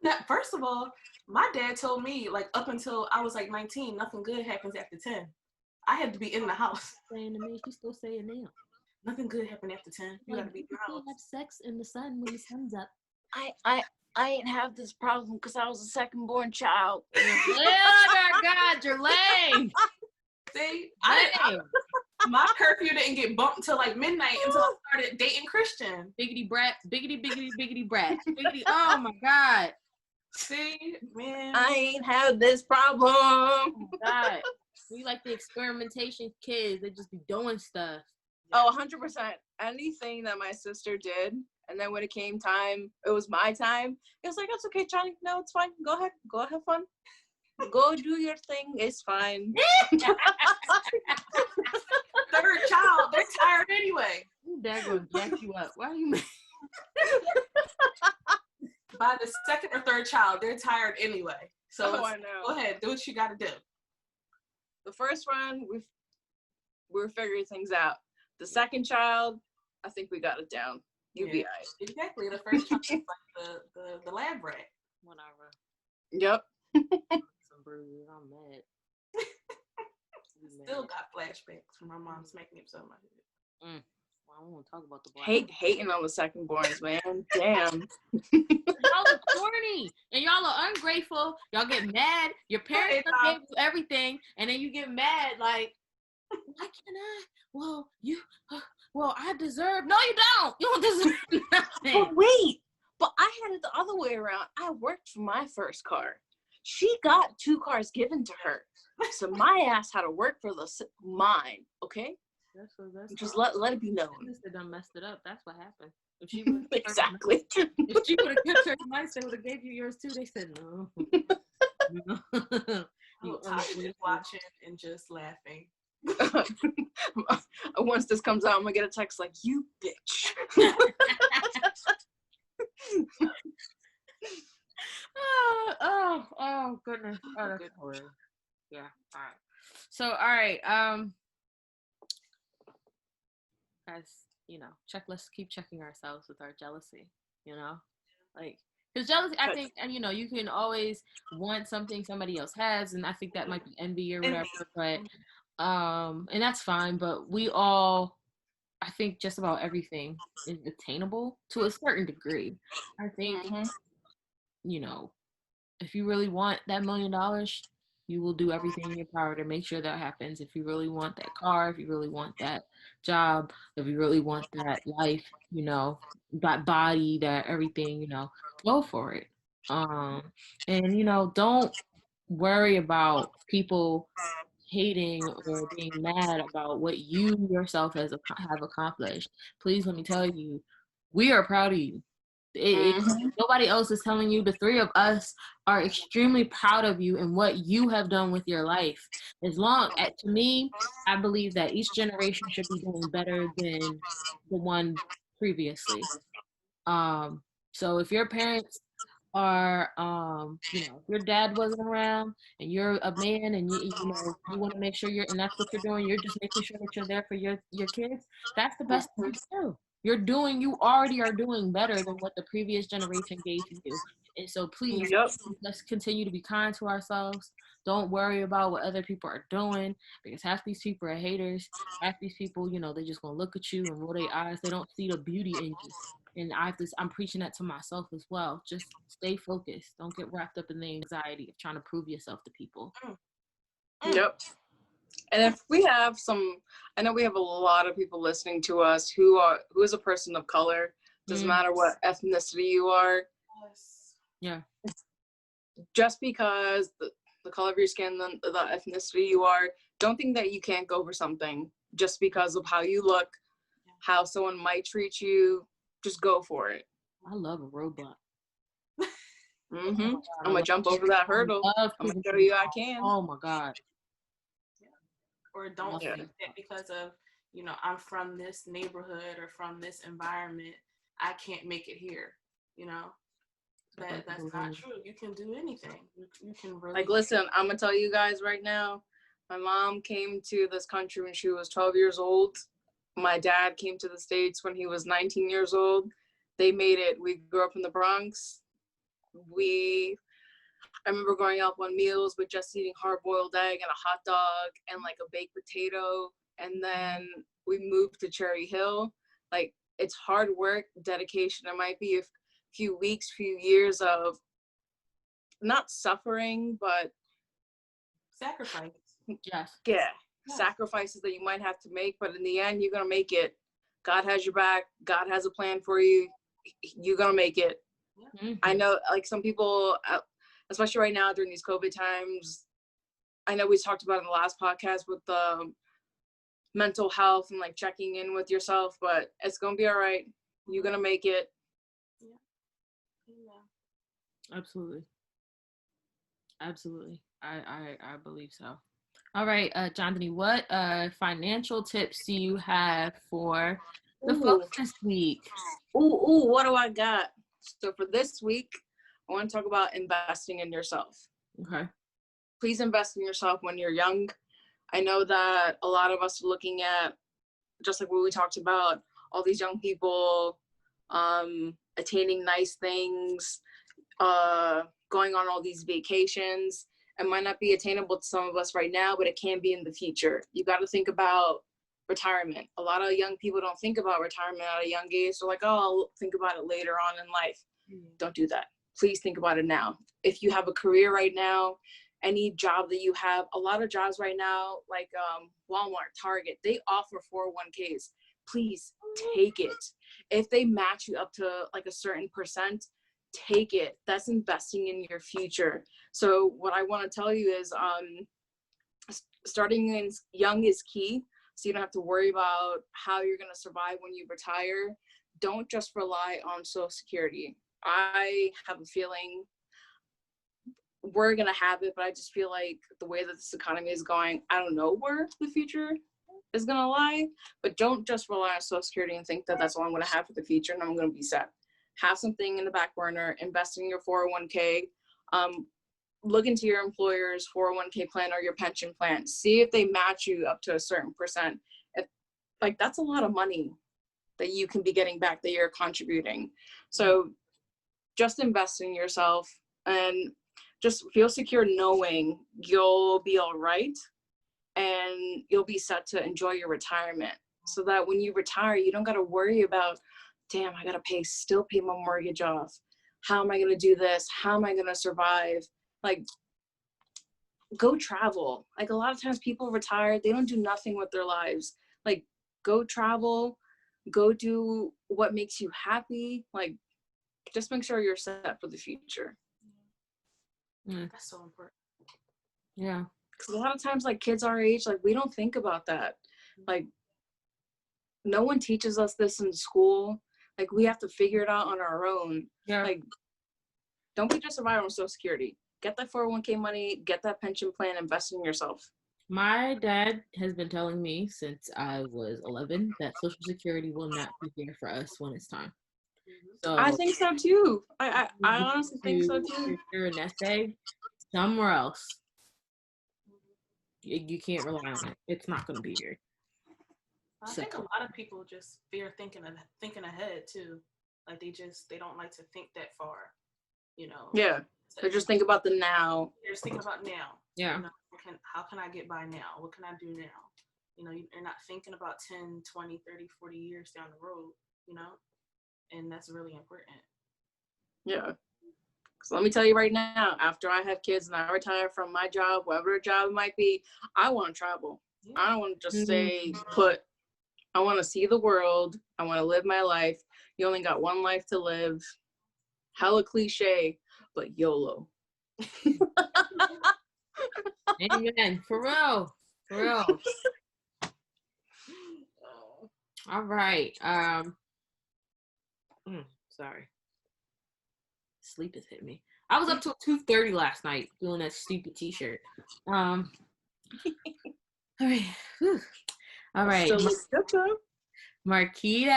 Speaker 2: Now, first of all, my dad told me, like, up until I was like 19, nothing good happens after 10. I had to be in the house.
Speaker 1: Saying to me, she's still saying now.
Speaker 2: Nothing good happened after 10. You gotta be in the house.
Speaker 1: Have sex in the sun when the sun's up.
Speaker 3: I ain't have this problem because I was a second born child.
Speaker 1: Oh my God, you're lame.
Speaker 2: See, my curfew didn't get bumped till like midnight until I started dating Christian.
Speaker 1: Biggity brat, biggity, biggity, biggity brat. Biggity, oh my God.
Speaker 2: See, man.
Speaker 3: I ain't have this problem. Oh
Speaker 1: my God. We like the experimentation kids. They just be doing stuff.
Speaker 3: Oh, 100%. Anything that my sister did, and then when it came time, it was my time. It was like, that's okay, Johnny. No, it's fine. Go ahead. Go have fun. Go do your thing. It's fine.
Speaker 2: Third child, they're tired anyway.
Speaker 1: Dad gonna jack you up. Why are you mad?
Speaker 2: By the second or third child, they're tired anyway. So
Speaker 3: I know.
Speaker 2: Go ahead, do what you gotta do.
Speaker 3: The first one, we're figuring things out. The second child, I think we got it down. You'll be all right.
Speaker 2: Exactly. The first child is like the lab rat.
Speaker 1: Whatever.
Speaker 3: Yep.
Speaker 1: Some bruises. I'm mad.
Speaker 2: Still got flashbacks from my mom smacking him so much.
Speaker 1: Well, I don't want to talk about the black.
Speaker 3: Hating on the second borns, man. Damn.
Speaker 1: Y'all are corny and y'all are ungrateful. Y'all get mad. Your parents gave you everything, and then you get mad like, why can't I? Well, I deserve. No, you don't. You don't deserve nothing.
Speaker 3: But wait, but I had it the other way around. I worked for my first car. She got 2 cars given to her, so my ass had to work for mine. Okay. That's just let it be known.
Speaker 1: They done messed it up. That's what happened. If she
Speaker 3: exactly.
Speaker 1: If she would have kept her nice, they would have gave you yours too. They said no.
Speaker 2: You just watching and just laughing.
Speaker 3: Once this comes out, I'm gonna get a text like, you bitch.
Speaker 1: Oh goodness. Oh, that's horrible. Yeah. All right. So all right. Guys, let's keep checking ourselves with our jealousy, like, because jealousy, I think, and you can always want something somebody else has, and I think that might be envy or whatever, but and that's fine, but we all, I think just about everything is attainable to a certain degree. I think, if you really want that $1 million, you will do everything in your power to make sure that happens. If you really want that car, if you really want that job, if you really want that life, that body, that everything, go for it. And don't worry about people hating or being mad about what you yourself have accomplished. Please let me tell you, we are proud of you. Nobody else is telling you. The three of us are extremely proud of you and what you have done with your life. To me, I believe that each generation should be doing better than the one previously. So if your parents are, if your dad wasn't around and you're a man and you want to make sure and that's what you're doing, you're just making sure that you're there for your kids, that's the best thing to do. You already are doing better than what the previous generation gave you. And so please, let's continue to be kind to ourselves. Don't worry about what other people are doing, because half these people are haters. Half these people, they just gonna look at you and roll their eyes. They don't see the beauty in you. And I'm preaching that to myself as well. Just stay focused. Don't get wrapped up in the anxiety of trying to prove yourself to people.
Speaker 3: Yep. And if we have I know we have a lot of people listening to us who is a person of color. Doesn't matter what ethnicity you are.
Speaker 1: Yeah.
Speaker 3: Just because the color of your skin, the ethnicity you are, don't think that you can't go for something just because of how you look, how someone might treat you. Just go for it.
Speaker 1: I love a roadblock.
Speaker 3: I'm gonna jump over that hurdle. I'm gonna show you I can.
Speaker 1: Oh my God.
Speaker 2: Or don't think that because of, I'm from this neighborhood or from this environment, I can't make it here. That's not true. You can do anything. You can really,
Speaker 3: listen, I'm gonna tell you guys right now, my mom came to this country when she was 12 years old. My dad came to the States when he was 19 years old. They made it. We grew up in the Bronx. I remember growing up on meals with just eating hard-boiled egg and a hot dog and like a baked potato. And then we moved to Cherry Hill. Like, it's hard work, dedication. It might be a few weeks, few years of not suffering, but
Speaker 2: sacrifice.
Speaker 1: Yes.
Speaker 3: Yeah. Sacrifices that you might have to make, but in the end, you're gonna make it. God has your back. God has a plan for you. You're gonna make it. I know, like, some people, especially right now during these COVID times, I know we talked about in the last podcast with the mental health and like checking in with yourself, but it's gonna be all right. You're gonna make it.
Speaker 1: Absolutely. I believe so. All right, Jonathan, what financial tips do you have for the folks this week?
Speaker 3: What do I got? So for this week, I want to talk about investing in yourself.
Speaker 1: Okay.
Speaker 3: Please invest in yourself when you're young. I know that a lot of us are looking at, just like what we talked about, all these young people attaining nice things, going on all these vacations. It might not be attainable to some of us right now, but it can be in the future. You got to think about retirement. A lot of young people don't think about retirement at a young age. They're like, oh, I'll think about it later on in life. Don't do that. Please think about it now. If you have a career right now, any job that you have, a lot of jobs right now, like Walmart, Target, they offer 401ks. Please take it. If they match you up to like a certain percent, take it. That's investing in your future. So what I want to tell you is starting young is key. So you don't have to worry about how you're going to survive when you retire. Don't just rely on Social Security. I have a feeling we're going to have it, but I just feel like the way that this economy is going, I don't know where the future is going to lie, but don't just rely on Social Security and think that that's all I'm going to have for the future and I'm going to be set. Have something in the back burner, invest in your 401k, look into your employer's 401k plan or your pension plan. See if they match you up to a certain percent. That's a lot of money. that you can be getting back, that you're contributing. So just invest in yourself and just feel secure knowing you'll be all right and you'll be set to enjoy your retirement, so that when you retire, you don't got to worry about, damn, I got to still pay my mortgage off. How am I going to do this? How am I going to survive? Like, go travel. Like, a lot of times people retire, they don't do nothing with their lives. Like, go travel, go do what makes you happy. Like, just make sure you're set for the future.
Speaker 2: That's so important.
Speaker 1: Yeah.
Speaker 3: Because a lot of times, like, kids our age, like, we don't think about that. Like, no one teaches us this in school. Like, we have to figure it out on our own.
Speaker 1: Yeah.
Speaker 3: Like, don't be just surviving on Social Security. Get that 401k money, get that pension plan, invest in yourself.
Speaker 1: My dad has been telling me since I was 11 that Social Security will not be there for us when it's time. So
Speaker 3: I think so too. I honestly think so too.
Speaker 1: You're a nest egg somewhere else. You can't rely on it. It's not going to be here.
Speaker 2: I think a lot of people just fear thinking ahead too. Like they don't like to think that far, you know.
Speaker 3: Yeah. They just think about the now.
Speaker 2: They're just thinking about now.
Speaker 1: Yeah.
Speaker 2: You know, how can I get by now? What can I do now? You know, you're not thinking about 10, 20, 30, 40 years down the road, you know? And that's really important.
Speaker 3: Yeah. So let me tell you right now, after I have kids and I retire from my job, whatever job it might be, I want to travel. Yeah. I don't want to just stay put. I want to see the world. I want to live my life. You only got one life to live. Hella cliche, but YOLO.
Speaker 1: Amen. For real. For real. All right. Sorry. Sleep has hit me. I was up till 2:30 last night doing that stupid t-shirt. All right. Whew. All right. Marquita.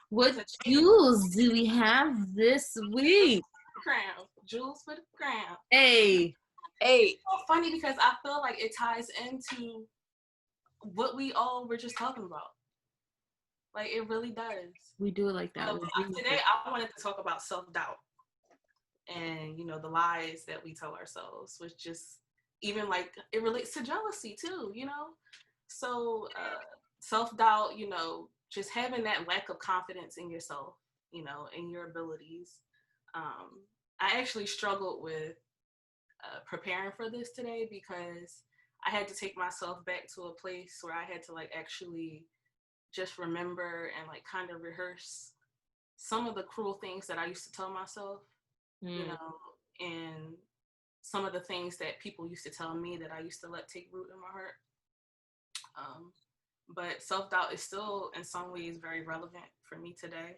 Speaker 1: What jewels do we have this week?
Speaker 2: Crown. Jewels for the crown.
Speaker 1: Hey.
Speaker 2: It's so funny because I feel like it ties into what we all were just talking about. Like, it really does.
Speaker 1: We do it like that.
Speaker 2: Today, I wanted to talk about self-doubt and, you know, the lies that we tell ourselves, which just, even like, it relates to jealousy too, you know? So, self-doubt, you know, just having that lack of confidence in yourself, you know, in your abilities. I actually struggled with preparing for this today because I had to take myself back to a place where I had to like actually just remember and like kind of rehearse some of the cruel things that I used to tell myself, you know, and some of the things that people used to tell me that I used to let take root in my heart. But self-doubt is still in some ways very relevant for me today.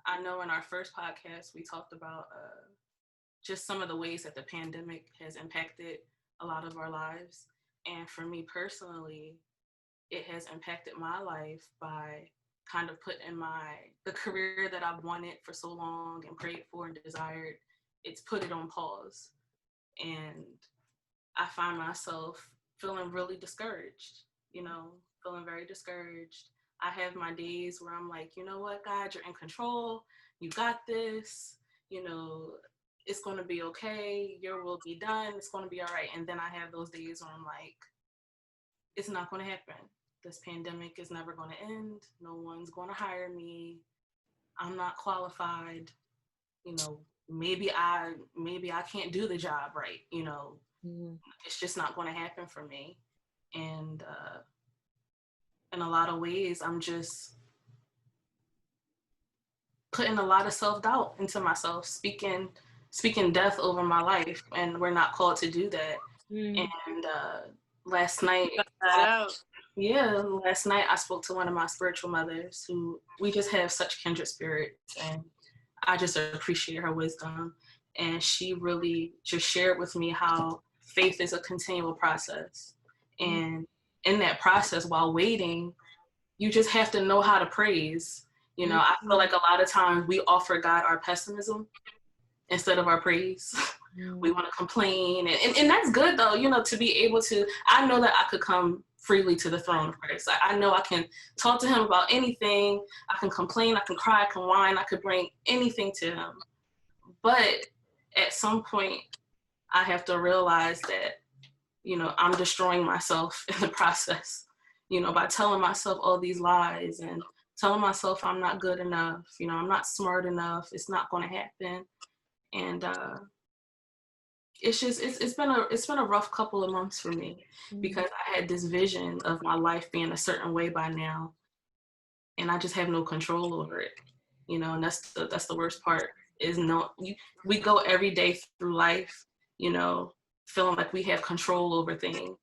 Speaker 2: I know in our first podcast, we talked about just some of the ways that the pandemic has impacted a lot of our lives. And for me personally, it has impacted my life by kind of putting the career that I've wanted for so long and prayed for and desired, it's put it on pause. And I find myself feeling really discouraged, you know, feeling very discouraged. I have my days where I'm like, you know what, God, you're in control. You got this, you know, it's going to be okay. Your will be done. It's going to be all right. And then I have those days where I'm like, it's not going to happen. This pandemic is never going to end. No one's going to hire me. I'm not qualified. You know, maybe I can't do the job right. You know, It's just not going to happen for me. And in a lot of ways, I'm just putting a lot of self-doubt into myself, speaking death over my life, and we're not called to do that. And last night I spoke to one of my spiritual mothers who we just have such kindred spirits, and I just appreciate her wisdom. And she really just shared with me how faith is a continual process. And in that process, while waiting, you just have to know how to praise. You know, I feel like a lot of times we offer God our pessimism instead of our praise. We want to complain. And that's good, though, you know, to be able to. I know that I could come freely to the throne of Christ. I know I can talk to him about anything. I can complain, I can cry, I can whine, I could bring anything to him. But at some point, I have to realize that, you know, I'm destroying myself in the process, you know, by telling myself all these lies and telling myself I'm not good enough, you know, I'm not smart enough, it's not going to happen. And it's just it's been a rough couple of months for me, because I had this vision of my life being a certain way by now, and I just have no control over it, you know. And that's the worst part, is we go every day through life, you know, feeling like we have control over things,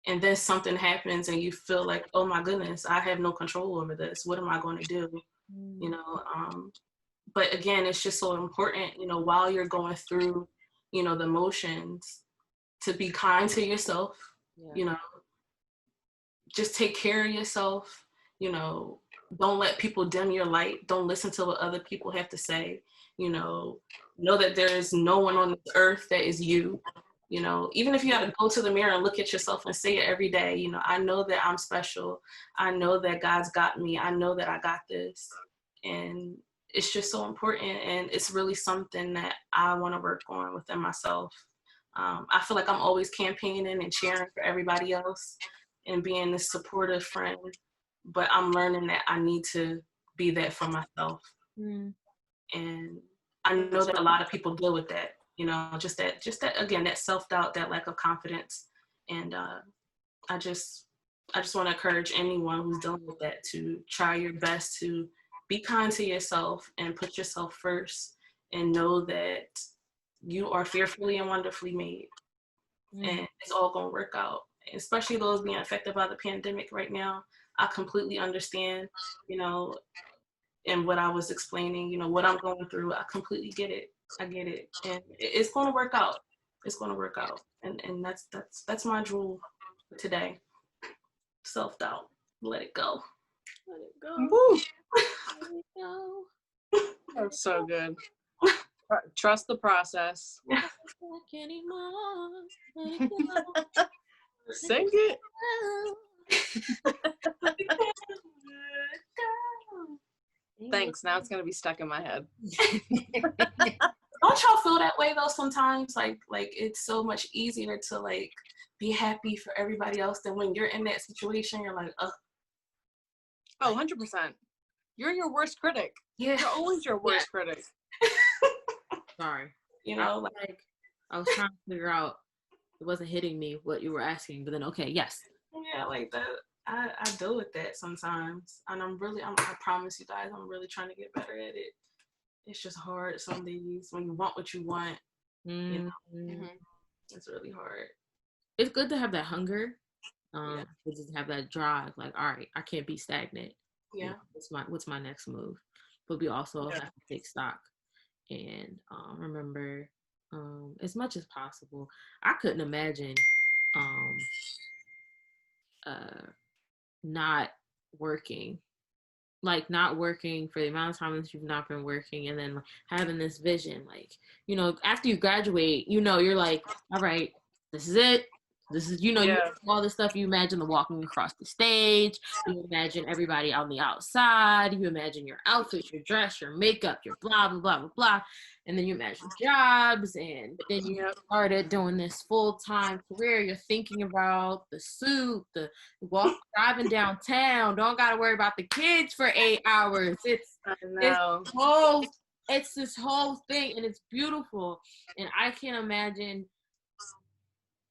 Speaker 2: and then something happens and you feel like, oh my goodness, I have no control over this, what am I going to do, you know. But again, it's just so important, you know, while you're going through, you know, the motions, to be kind to yourself, you know, just take care of yourself, you know, don't let people dim your light, don't listen to what other people have to say, you know that there is no one on this earth that is you, you know, even if you got to go to the mirror and look at yourself and say it every day, you know, I know that I'm special, I know that God's got me, I know that I got this. And it's just so important, and it's really something that I want to work on within myself. I feel like I'm always campaigning and cheering for everybody else and being this supportive friend, but I'm learning that I need to be that for myself. And I know that a lot of people deal with that, you know, just that again, that self-doubt, that lack of confidence. And I just want to encourage anyone who's dealing with that to try your best to be kind to yourself and put yourself first, and know that you are fearfully and wonderfully made. And it's all going to work out, especially those being affected by the pandemic right now. I completely understand, you know, and what I was explaining, you know, what I'm going through. I completely get it. I get it. And it's going to work out. It's going to work out. And that's my jewel for today. Self-doubt. Let it go.
Speaker 1: Let it go.
Speaker 3: Woo.
Speaker 1: Let it go.
Speaker 3: That's so good. Trust the process.
Speaker 1: Let it go.
Speaker 3: Sing it. Thanks. Now it's gonna be stuck in my head.
Speaker 2: Don't y'all feel that way though sometimes? Like it's so much easier to like be happy for everybody else than when you're in that situation. You're like, oh,
Speaker 3: 100%. You're your worst critic.
Speaker 2: Yeah.
Speaker 3: You're always your worst critic.
Speaker 1: Sorry.
Speaker 2: You know,
Speaker 1: like I was trying to figure out, it wasn't hitting me what you were asking, but then okay, yes.
Speaker 2: Yeah, like that. I deal with that sometimes, and I promise you guys, I'm really trying to get better at it. It's just hard some days when you want what you want. You know, it's really hard.
Speaker 1: It's good to have that hunger, to just have that drive. Like, all right, I can't be stagnant.
Speaker 2: Yeah.
Speaker 1: What's my next move? But we also have to take stock and remember, as much as possible. I couldn't imagine not working for the amount of time that you've not been working, and then having this vision, like, you know, after you graduate, you know, you're like, all right, this is it. This is, you know, you all this stuff. You imagine the walking across the stage. You imagine everybody on the outside. You imagine your outfit, your dress, your makeup, your blah, blah, blah, blah, blah. And then you imagine jobs. And then you started doing this full-time career. You're thinking about the suit, the driving downtown. Don't got to worry about the kids for 8 hours. It's this whole thing. And it's beautiful. And I can't imagine.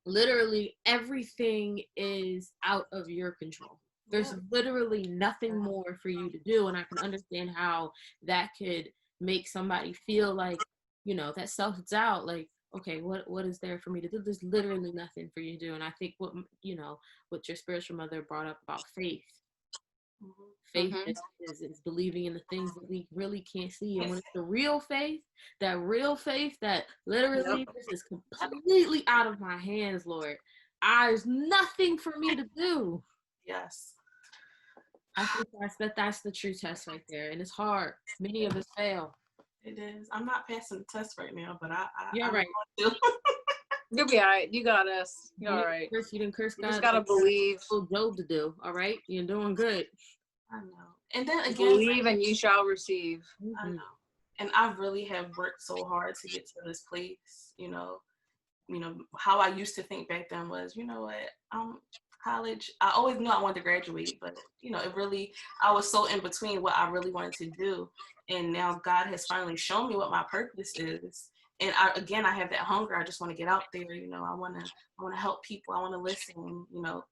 Speaker 1: Literally everything is out of your control. There's literally nothing more for you to do. And I can understand how that could make somebody feel like, you know, that self-doubt, like, okay, what is there for me to do? There's literally nothing for you to do. And I think what your spiritual mother brought up about faith. Faith is believing in the things that we really can't see. And when it's the real faith that literally this is completely out of my hands, Lord. There's nothing for me to do.
Speaker 2: Yes.
Speaker 1: I think that's the true test right there. And it's hard. Many of us fail.
Speaker 2: It is. I'm not passing the test right now, but
Speaker 1: You're right.
Speaker 3: You'll be all right. You got us. You're all right.
Speaker 1: You didn't curse God.
Speaker 3: You just gotta believe.
Speaker 1: Job to do. All right, you're doing good.
Speaker 2: I know. And then again,
Speaker 3: believe and you shall receive.
Speaker 2: I know. And I really have worked so hard to get to this place. You know, how I used to think back then was, you know what, college. I always knew I wanted to graduate, but it really, I was so in between what I really wanted to do, and now God has finally shown me what my purpose is. And I have that hunger. I just want to get out there. I want to help people. I want to listen.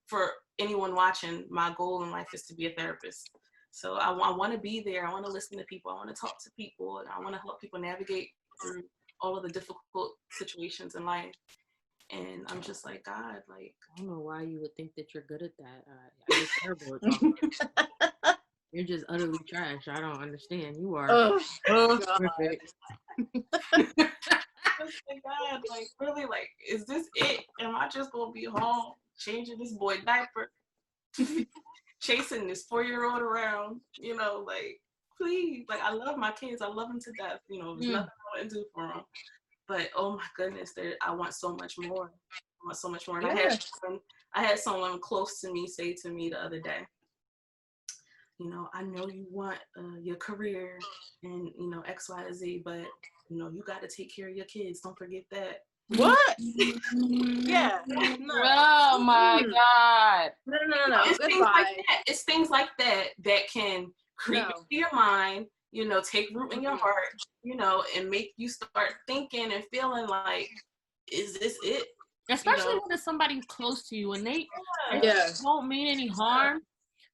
Speaker 2: For anyone watching, my goal in life is to be a therapist. So I want to be there. I want to listen to people. I want to talk to people. And I want to help people navigate through all of the difficult situations in life. And I'm just like, God, like,
Speaker 1: I don't know why you would think that you're good at that. You're terrible at talking. You're just utterly trash. I don't understand. You are. Perfect.
Speaker 2: God, like, really, like, is this it? Am I just gonna be home changing this boy diaper, chasing this 4-year-old around? Like, please, like, I love my kids. I love them to death. There's nothing I want to do for them. But oh my goodness, I want so much more. I want so much more. And I had someone close to me say to me the other day, I know you want your career and X, Y, Z, but you got to take care of your kids. Don't forget that.
Speaker 3: What? Yeah. No.
Speaker 1: Oh my God.
Speaker 3: No.
Speaker 2: It's things like that. It's things like that that can creep into your mind. Take root in your heart. And make you start thinking and feeling like, is this it?
Speaker 1: Especially when it's somebody close to you and they don't mean any harm.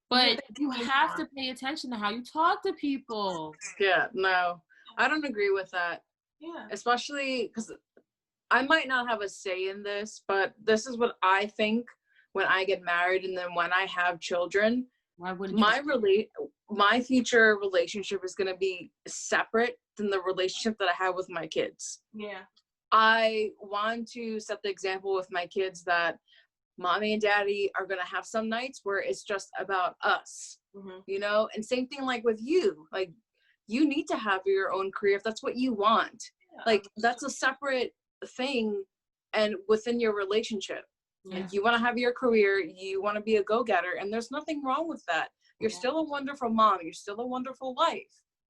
Speaker 1: But you have to pay attention to how you talk to people.
Speaker 3: Yeah, no, I don't agree with that.
Speaker 2: Yeah.
Speaker 3: Especially because I might not have a say in this, but this is what I think when I get married and then when I have children.
Speaker 1: Why wouldn't
Speaker 3: my future relationship is going to be separate than the relationship that I have with my kids.
Speaker 2: Yeah.
Speaker 3: I want to set the example with my kids that mommy and daddy are going to have some nights where it's just about us, and same thing like with you, like you need to have your own career if that's what you want. Like that's a separate thing and within your relationship. Like you want to have your career, you want to be a go-getter, and there's nothing wrong with that. You're still a wonderful mom. You're still a wonderful wife.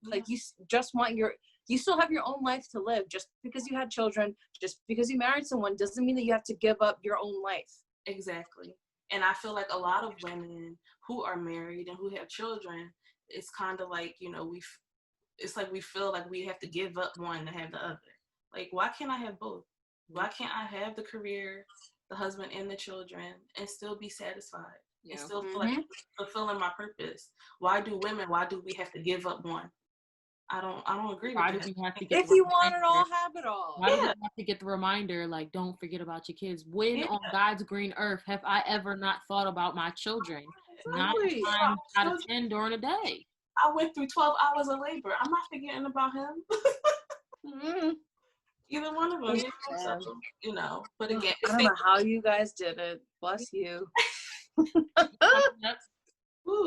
Speaker 3: Like you just want you still have your own life to live. Just because you had children, just because you married someone doesn't mean that you have to give up your own life.
Speaker 2: Exactly. And I feel like a lot of women who are married and who have children, it's kind of like, it's like we feel like we have to give up one to have the other. Like, why can't I have both? Why can't I have the career, the husband, and the children and still be satisfied and still feel like fulfilling my purpose? Why do we have to give up one? I don't agree with that.
Speaker 3: If you want it all, have it all.
Speaker 1: Why do you have to get the reminder, like, don't forget about your kids? When on God's green earth have I ever not thought about my children? 9 times out of 10 during the day.
Speaker 2: I went through 12 hours of labor. I'm not forgetting about him. Either one of them, But again,
Speaker 3: I don't know how you guys did it. Bless you.
Speaker 2: Ooh,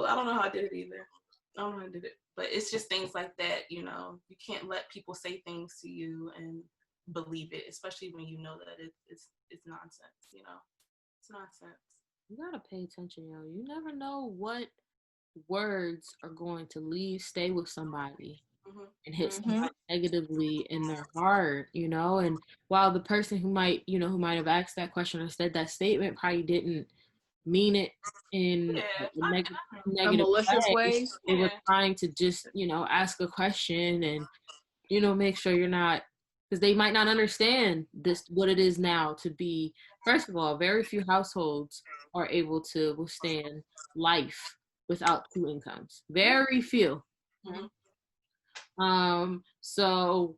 Speaker 2: I don't know how I did it either. I don't know how I did it. But it's just things like that, you can't let people say things to you and believe it, especially when you know that it's nonsense, It's nonsense.
Speaker 1: You gotta pay attention, yo. You never know what words are going to stay with somebody and hit somebody negatively in their heart, and while the person who might have asked that question or said that statement probably didn't mean it in a negative
Speaker 3: malicious way.
Speaker 1: They were trying to just, ask a question and, make sure you're not, because they might not understand what it is now to be, first of all, very few households are able to withstand life without 2 incomes. Very few. So,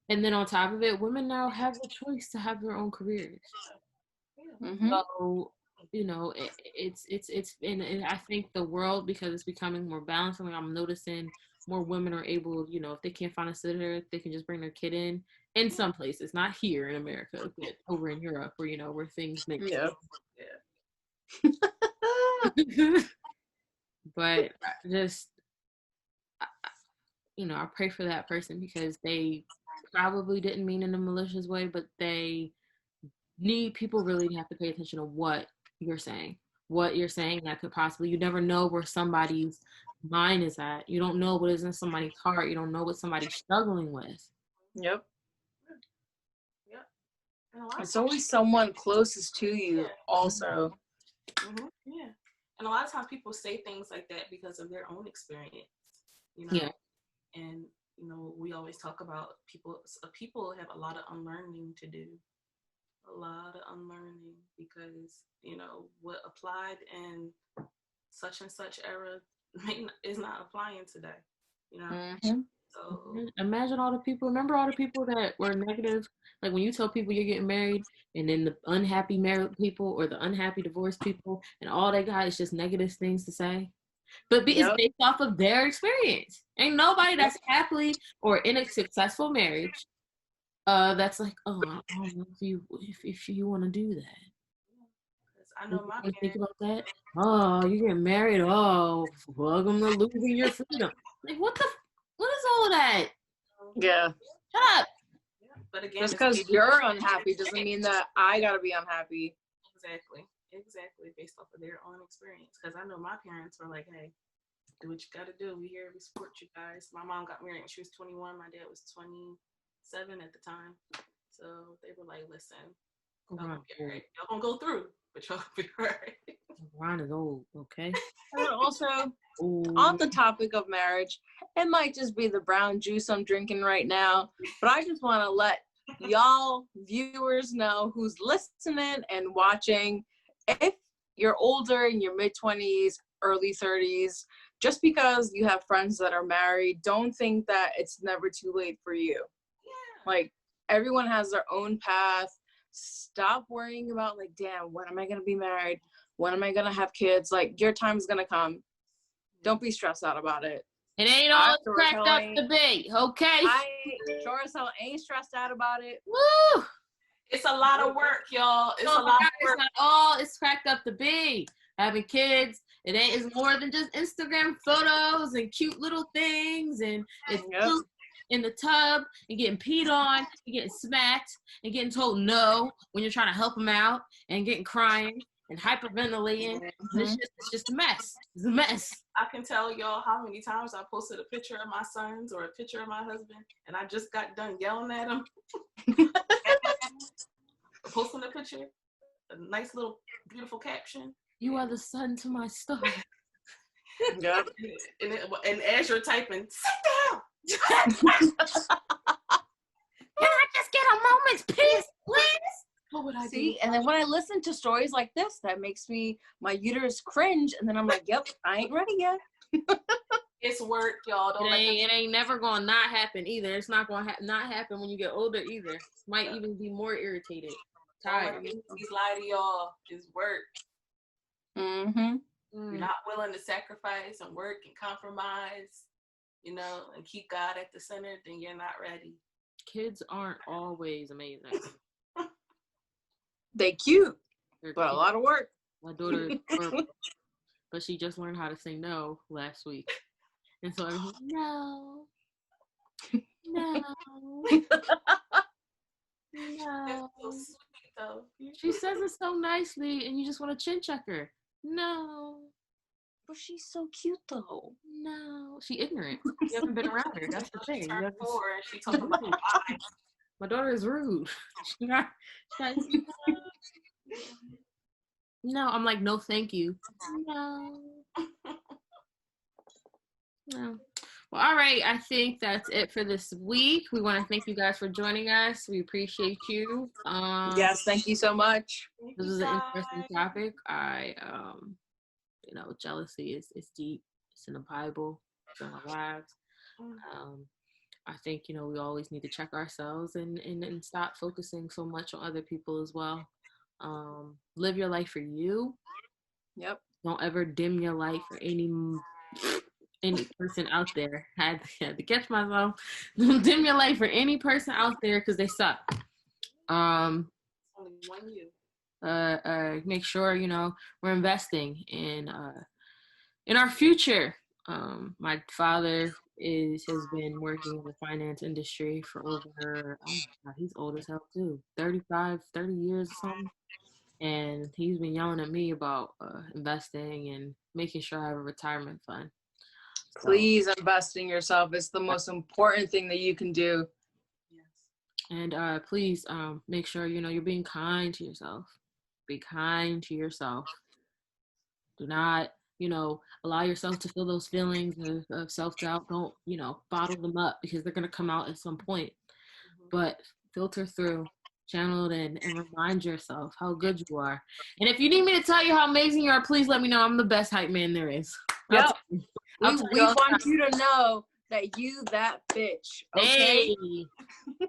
Speaker 1: and then on top of it, women now have the choice to have their own careers. So, it's and I think the world, because it's becoming more balanced, I'm noticing more women are able, if they can't find a sitter, they can just bring their kid in some places, not here in America, but over in Europe where things make sense. But I pray for that person because they probably didn't mean in a malicious way, but they people really have to pay attention to what you're saying. What you're saying that could possibly, you never know where somebody's mind is at. You don't know what is in somebody's heart. You don't know what somebody's struggling with.
Speaker 3: Yep.
Speaker 2: Yep.
Speaker 3: It's always someone closest to you also.
Speaker 2: Yeah. And a lot of times people say things like that because of their own experience, you know?
Speaker 1: Yeah.
Speaker 2: And, you know, we always talk about people have a lot of unlearning to do. A lot of unlearning because, you know, what applied in such and such era is not applying today, you know? So
Speaker 1: imagine all the people, remember all the people that were negative, like when you tell people you're getting married and then the unhappy married people or the unhappy divorced people and all they got is just negative things to say, but it's based off of their experience. Ain't nobody that's happily or in a successful marriage that's like, oh, I don't know if you want to do that.
Speaker 2: I know my
Speaker 1: parents think about that. Oh, you get married. Oh, welcome to losing your freedom. Like, what is all of that?
Speaker 3: Yeah.
Speaker 1: Shut up.
Speaker 2: Yeah. But again,
Speaker 3: just because you're unhappy doesn't mean that I gotta be unhappy.
Speaker 2: Exactly, based off of their own experience. Because I know my parents were like, "Hey, do what you gotta do. We here, we support you guys." My mom got married when she was 21. My dad was 27 at the time. So they were like, "Listen, y'all gonna be all right. Y'all gonna go through, but y'all gonna be all right."
Speaker 1: Ron is old, okay?
Speaker 3: And also, on the topic of marriage, it might just be the brown juice I'm drinking right now, but I just want to let y'all viewers know who's listening and watching, if you're older, in your mid-20s, early 30s, just because you have friends that are married, don't think that it's never too late for you. Yeah. Like, everyone has their own path. Stop worrying about, like, damn, when am I going to be married? When am I going to have kids? Like, your time's going to come. Don't be stressed out about it.
Speaker 1: It ain't all it's cracked up to be, okay?
Speaker 3: I sure as hell ain't stressed out about it.
Speaker 1: Woo!
Speaker 2: It's a lot of work, y'all. It's a lot of work.
Speaker 1: It's not all it's cracked up to be. Having kids, it's more than just Instagram photos and cute little things, and it's in the tub and getting peed on and getting smacked and getting told no when you're trying to help them out and getting crying and hyperventilating. And it's just a mess. It's a mess.
Speaker 2: I can tell y'all how many times I posted a picture of my sons or a picture of my husband, and I just got done yelling at them. Posting a picture, a nice little beautiful caption.
Speaker 1: You are the sun to my star.
Speaker 2: Yep. And as you're typing, sit down.
Speaker 1: Can I just get a moment's peace, please?
Speaker 3: What would I do? And then when I listen to stories like this, that makes my uterus cringe, and then I'm like, yep, I ain't ready yet.
Speaker 2: It's work, y'all.
Speaker 1: It ain't never gonna not happen either. It's not gonna not happen when you get older either. Might even be more irritated. Tired.
Speaker 2: He's lie to y'all. It's work. You're not willing to sacrifice and work and compromise, you know, and keep God at the center, then you're not ready.
Speaker 1: Kids aren't always amazing.
Speaker 3: They cute, but a lot of work.
Speaker 1: My daughter is horrible, but she just learned how to say no last week. And so everyone's like, no.
Speaker 2: That's so sweet, though.
Speaker 1: She says it so nicely, and you just want to chin check her. No.
Speaker 3: But she's so cute, though.
Speaker 1: No. She ignorant. You haven't been around her. That's the thing.
Speaker 2: She talking about lies.
Speaker 1: My daughter is rude. No, I'm like, no, thank you. No. Well, all right. I think that's it for this week. We want to thank you guys for joining us. We appreciate you.
Speaker 3: Yes, thank you so much.
Speaker 1: This was an interesting topic. Jealousy is deep. It's in the Bible. It's in our lives. I think, we always need to check ourselves and stop focusing so much on other people as well. Live your life for you.
Speaker 3: Yep.
Speaker 1: Don't ever dim your light for any person out there. Had to catch myself. Don't dim your light for any person out there because they suck.
Speaker 2: Only one you.
Speaker 1: Make sure we're investing in our future. My father has been working in the finance industry for over, oh my God, he's old as hell too, 30 years or something. And he's been yelling at me about investing and making sure I have a retirement fund.
Speaker 3: Please invest in yourself. It's the most important thing that you can do.
Speaker 2: Yes.
Speaker 1: And please make sure, you're being kind to yourself. Be kind to yourself. Do not, allow yourself to feel those feelings of self-doubt. Don't, bottle them up because they're going to come out at some point. But filter through, channel it in, and remind yourself how good you are. And if you need me to tell you how amazing you are, please let me know. I'm the best hype man there is.
Speaker 3: Yep. We want you to know that you that bitch. Okay.
Speaker 1: Hey.
Speaker 2: You're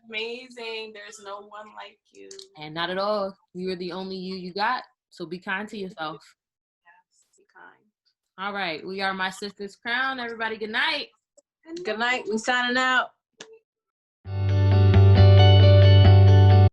Speaker 2: amazing. There's no one like you.
Speaker 1: And not at all. You're the only you got. So be kind to yourself.
Speaker 2: Yes, be kind.
Speaker 1: All right. We are My Sister's Crown. Everybody, good night.
Speaker 3: Good night. We signing out.